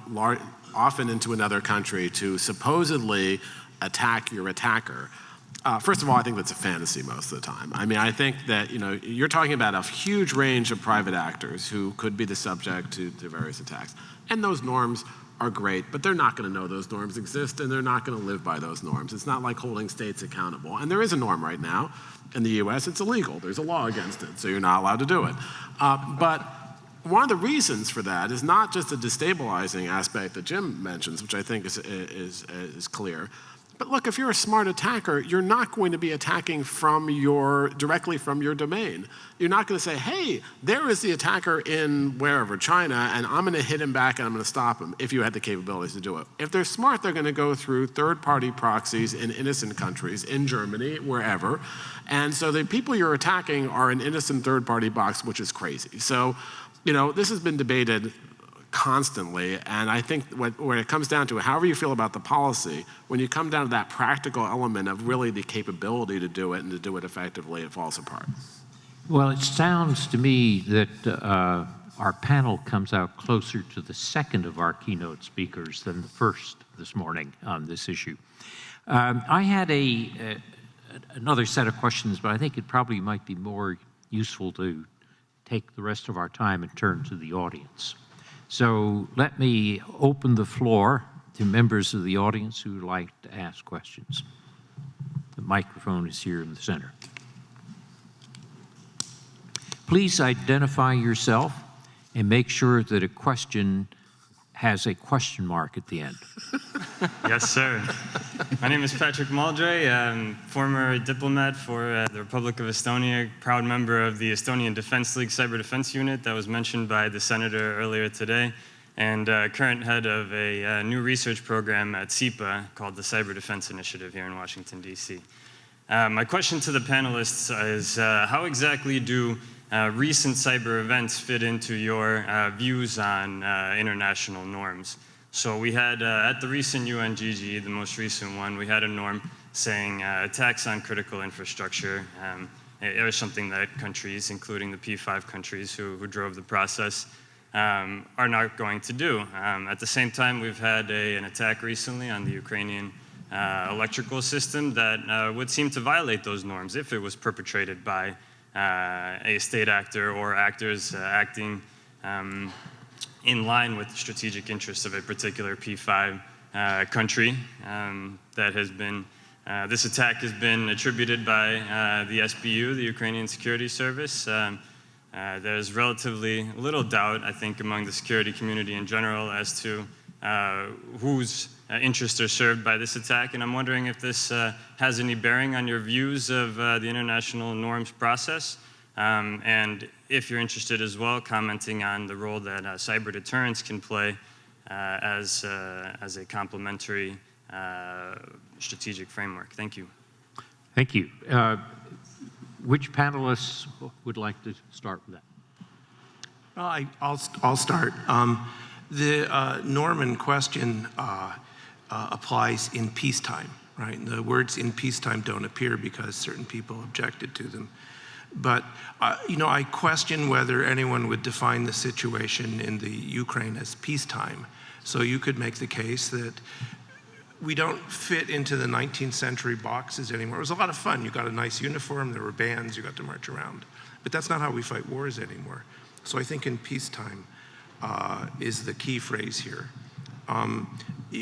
often into another country to supposedly attack your attacker, first of all, I think that's a fantasy most of the time. I mean, I think that, you're talking about a huge range of private actors who could be the subject to various attacks. And those norms are great, but they're not going to know those norms exist, and they're not going to live by those norms. It's not like holding states accountable. And there is a norm right now. In the US, it's illegal. There's a law against it, so you're not allowed to do it. But one of the reasons for that is not just the destabilizing aspect that Jim mentions, which I think is clear. But look, if you're a smart attacker, you're not going to be attacking directly from your domain. You're not going to say, hey, there is the attacker in wherever, China, and I'm going to hit him back and I'm going to stop him, if you had the capabilities to do it. If they're smart, they're going to go through third-party proxies in innocent countries, in Germany, wherever. And so the people you're attacking are an innocent third-party box, which is crazy. So, this has been debated constantly, and I think when it comes down to it, however you feel about the policy, when you come down to that practical element of really the capability to do it and to do it effectively, it falls apart. Well, it sounds to me that our panel comes out closer to the second of our keynote speakers than the first this morning on this issue. I had another set of questions, but I think it probably might be more useful to take the rest of our time and turn to the audience. So let me open the floor to members of the audience who would like to ask questions. The microphone is here in the center. Please identify yourself and make sure that a question has a question mark at the end. Yes, sir. My name is Patrick Maldre. I'm former diplomat for the Republic of Estonia, proud member of the Estonian Defense League Cyber Defense Unit that was mentioned by the senator earlier today, and current head of a new research program at CIPA called the Cyber Defense Initiative here in Washington, D.C. My question to the panelists is, how exactly do recent cyber events fit into your views on international norms? So we had, at the recent UNGG, the most recent one, we had a norm saying attacks on critical infrastructure. It was something that countries, including the P5 countries who drove the process, are not going to do. At the same time, we've had an attack recently on the Ukrainian electrical system that would seem to violate those norms if it was perpetrated by a state actor or actors acting in line with the strategic interests of a particular P5 country. That has been, this attack has been attributed by the SBU, the Ukrainian Security Service. There's relatively little doubt, I think, among the security community in general as to whose interests are served by this attack, and I'm wondering if this has any bearing on your views of the international norms process, and if you're interested as well, commenting on the role that cyber deterrence can play as a complementary strategic framework. Thank you. Thank you. Which panelists would like to start with that? I'll start. The Norman question applies in peacetime, right? The words in peacetime don't appear because certain people objected to them. But, I question whether anyone would define the situation in the Ukraine as peacetime. So you could make the case that we don't fit into the 19th century boxes anymore. It was a lot of fun. You got a nice uniform, there were bands, you got to march around. But that's not how we fight wars anymore. So I think in peacetime is the key phrase here.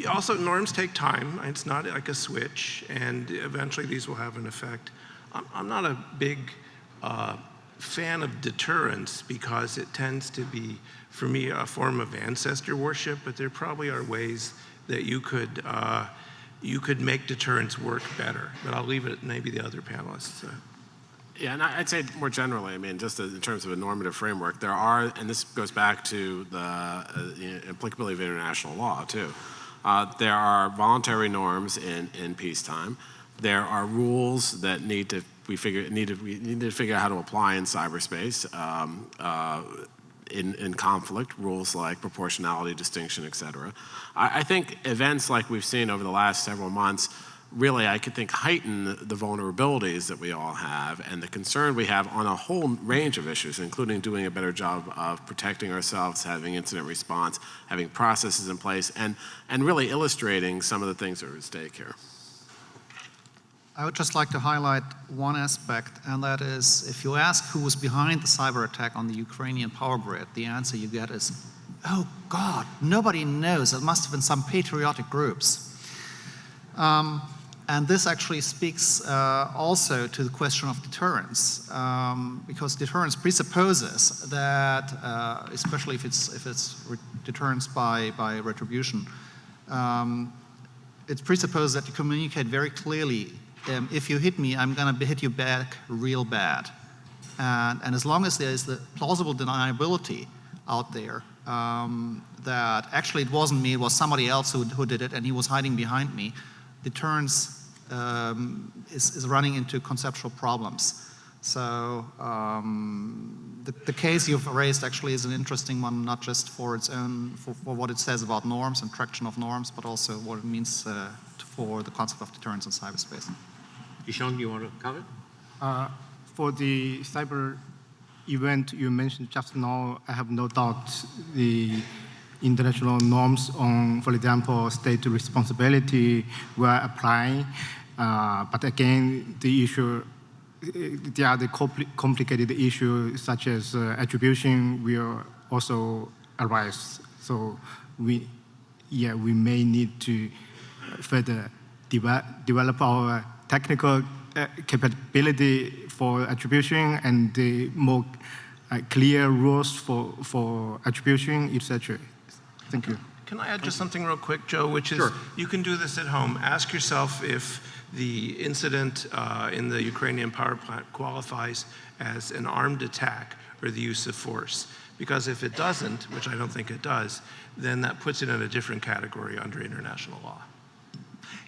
Also, norms take time. It's not like a switch, and eventually these will have an effect. I'm not a big fan of deterrence because it tends to be, for me, a form of ancestor worship, but there probably are ways that you could make deterrence work better. But I'll leave it maybe the other panelists. Yeah, and I'd say more generally, I mean, just in terms of a normative framework, there are, and this goes back to the applicability of international law too. There are voluntary norms in peacetime. There are rules that we need to figure out how to apply in cyberspace. In conflict, rules like proportionality, distinction, et cetera. I think events like we've seen over the last several months really, I could think, heighten the vulnerabilities that we all have and the concern we have on a whole range of issues, including doing a better job of protecting ourselves, having incident response, having processes in place, and really illustrating some of the things that are at stake here. I would just like to highlight one aspect, and that is, if you ask who was behind the cyber attack on the Ukrainian power grid, the answer you get is, oh God, nobody knows. It must have been some patriotic groups. And this actually speaks also to the question of deterrence, because deterrence presupposes that, especially if it's deterrence by retribution, it presupposes that you communicate very clearly. If you hit me, I'm going to hit you back real bad. And as long as there is the plausible deniability out there that actually it wasn't me, it was somebody else who did it, and he was hiding behind me, deterrence is running into conceptual problems. So the case you've raised actually is an interesting one, not just for its own, for what it says about norms and traction of norms, but also what it means for the concept of deterrence in cyberspace. Zhixiong, you want to comment? For the cyber event you mentioned just now, I have no doubt the international norms on, for example, state responsibility were applying. But again, the issue, the other complicated issue such as attribution will also arise. So we may need to further develop our technical capability for attribution and the more clear rules for attribution, etc. Thank you. Can I add just something real quick, Joe, which is, you can do this at home. Ask yourself if the incident in the Ukrainian power plant qualifies as an armed attack or the use of force. Because if it doesn't, which I don't think it does, then that puts it in a different category under international law.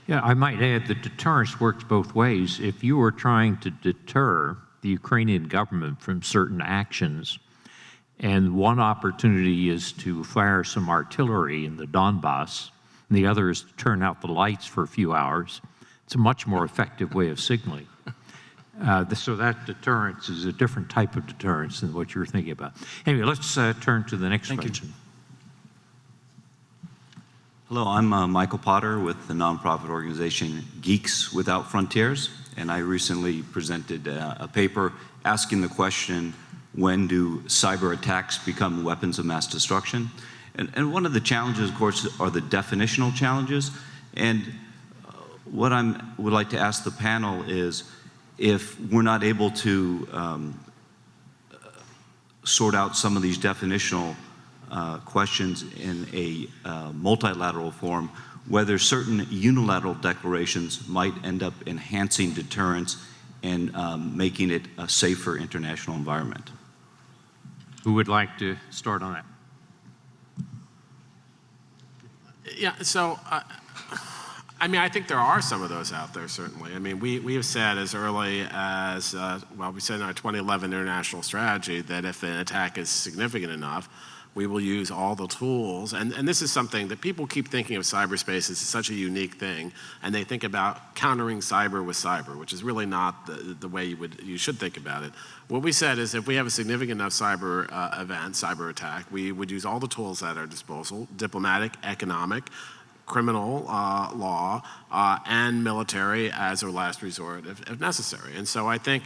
Yeah, I might add that deterrence works both ways. If you are trying to deter the Ukrainian government from certain actions, and one opportunity is to fire some artillery in the Donbass, and the other is to turn out the lights for a few hours, it's a much more effective way of signaling. So that deterrence is a different type of deterrence than what you're thinking about. Anyway, let's turn to the next question. Hello, I'm Michael Potter with the nonprofit organization Geeks Without Frontiers, and I recently presented a paper asking the question, when do cyber attacks become weapons of mass destruction? And one of the challenges, of course, are the definitional challenges. And what I would like to ask the panel is, if we're not able to sort out some of these definitional questions in a multilateral form, whether certain unilateral declarations might end up enhancing deterrence and making it a safer international environment. Who would like to start on that? Yeah, so, I mean, I think there are some of those out there, certainly. I mean, we have said as early as, we said in our 2011 international strategy that if an attack is significant enough, we will use all the tools. And this is something that people keep thinking of cyberspace as such a unique thing, and they think about countering cyber with cyber, which is really not the way you should think about it. What we said is if we have a significant enough cyber event, cyber attack, we would use all the tools at our disposal, diplomatic, economic, criminal law, and military as a last resort if necessary. And so I think,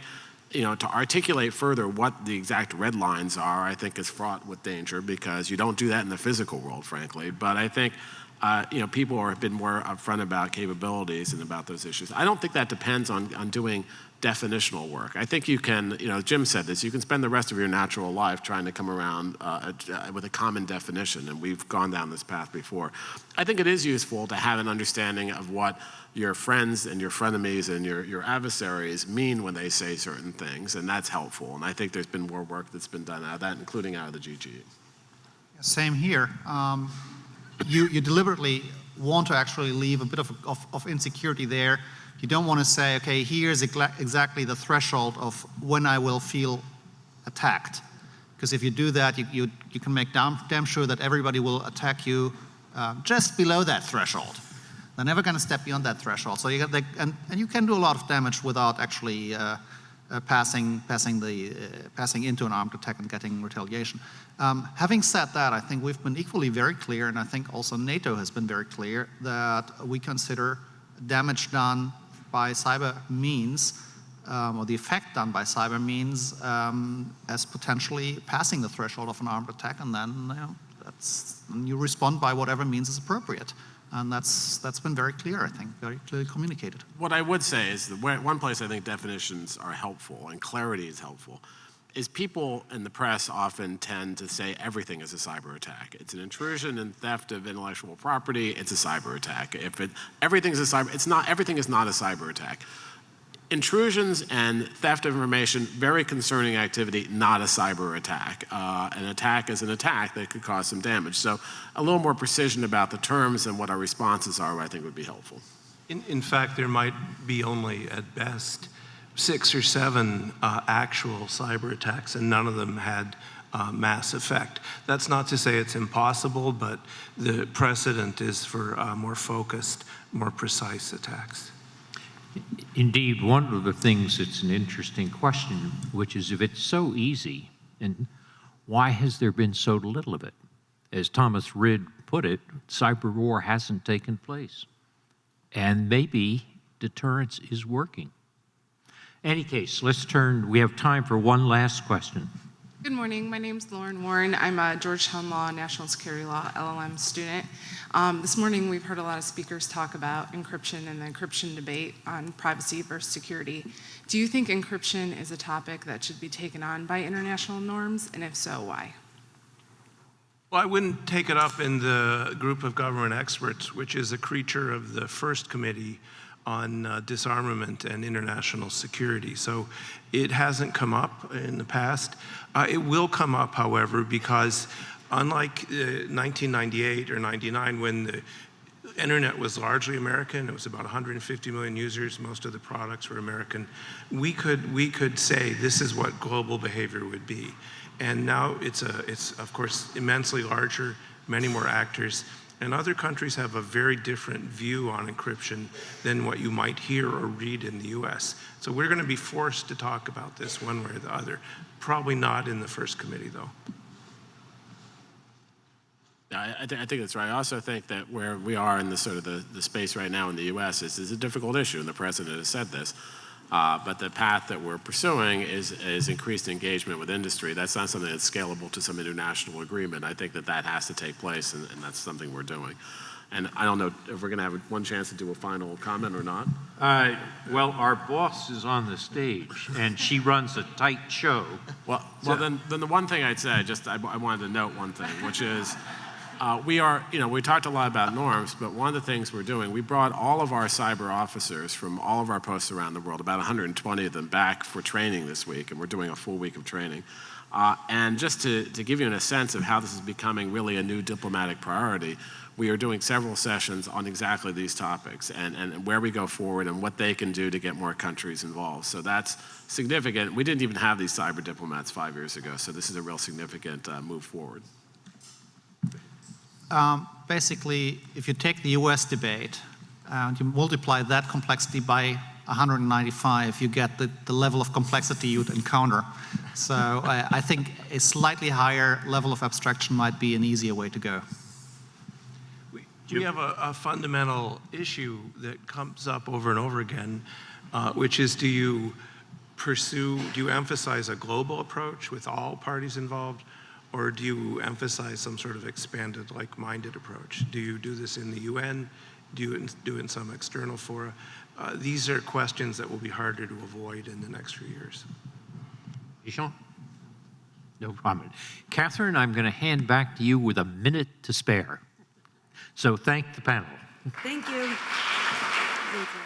to articulate further what the exact red lines are, I think is fraught with danger, because you don't do that in the physical world, frankly. But I think people have been more upfront about capabilities and about those issues. I don't think that depends on doing definitional work. I think you can, Jim said this, you can spend the rest of your natural life trying to come around with a common definition, and we've gone down this path before. I think it is useful to have an understanding of what your friends and your frenemies and your adversaries mean when they say certain things, and that's helpful. And I think there's been more work that's been done out of that, including out of the GGE. Same here. You deliberately want to actually leave a bit of insecurity there. You don't want to say, okay, here's exactly the threshold of when I will feel attacked. Because if you do that, you can make damn sure that everybody will attack you just below that threshold. They're never going to step beyond that threshold. So and you can do a lot of damage without actually passing into an armed attack and getting retaliation. Having said that, I think we've been equally very clear, and I think also NATO has been very clear, that we consider damage done by cyber means, or the effect done by cyber means, as potentially passing the threshold of an armed attack, and then you respond by whatever means is appropriate. And that's been very clear, I think, very clearly communicated. What I would say is that one place I think definitions are helpful and clarity is helpful is people in the press often tend to say everything is a cyber attack. It's an intrusion and theft of intellectual property, it's a cyber attack. Everything is a cyber attack. Intrusions and theft of information, very concerning activity, not a cyber attack. An attack is an attack that could cause some damage. So a little more precision about the terms and what our responses are, I think would be helpful. In fact, there might be only, at best, 6 or 7 actual cyber attacks, and none of them had mass effect. That's not to say it's impossible, but the precedent is for more focused, more precise attacks. Indeed, one of the things that's an interesting question, which is if it's so easy, and why has there been so little of it? As Thomas Rid put it, cyber war hasn't taken place. And maybe deterrence is working. Any case, we have time for one last question. Good morning. My name is Lauren Warren. I'm a Georgetown Law National Security Law LLM student. This morning we've heard a lot of speakers talk about encryption and the encryption debate on privacy versus security. Do you think encryption is a topic that should be taken on by international norms, and if so, why? Well, I wouldn't take it up in the group of government experts, which is a creature of the first committee on disarmament and international security. So it hasn't come up in the past. It will come up, however, because unlike 1998 or 99, when the internet was largely American, it was about 150 million users, most of the products were American, we could say this is what global behavior would be. And now it's of course immensely larger, many more actors, and other countries have a very different view on encryption than what you might hear or read in the US. So we're going to be forced to talk about this one way or the other. Probably not in the first committee, though. I think that's right. I also think that where we are in the sort of the space right now in the US is a difficult issue, and the president has said this. But the path that we're pursuing is increased engagement with industry. That's not something that's scalable to some international agreement. I think that has to take place, and that's something we're doing. And I don't know if we're going to have one chance to do a final comment or not. Well, our boss is on the stage, and she runs a tight show. Well, then the one thing I'd say, I wanted to note one thing, which is we talked a lot about norms, but one of the things we're doing, we brought all of our cyber officers from all of our posts around the world, about 120 of them, back for training this week, and we're doing a full week of training. And just to give you a sense of how this is becoming really a new diplomatic priority, we are doing several sessions on exactly these topics and where we go forward and what they can do to get more countries involved. So that's significant. We didn't even have these cyber diplomats 5 years ago, so this is a real significant move forward. Basically, if you take the US debate and you multiply that complexity by 195, you get the level of complexity you'd encounter. So I think a slightly higher level of abstraction might be an easier way to go. We have a fundamental issue that comes up over and over again, which is do you emphasize a global approach with all parties involved, Or do you emphasize some sort of expanded, like-minded approach? Do you do this in the UN? Do you do it in some external fora? These are questions that will be harder to avoid in the next few years. Zhixiong? No problem. Catherine, I'm going to hand back to you with a minute to spare. So thank the panel. Thank you. Thank you.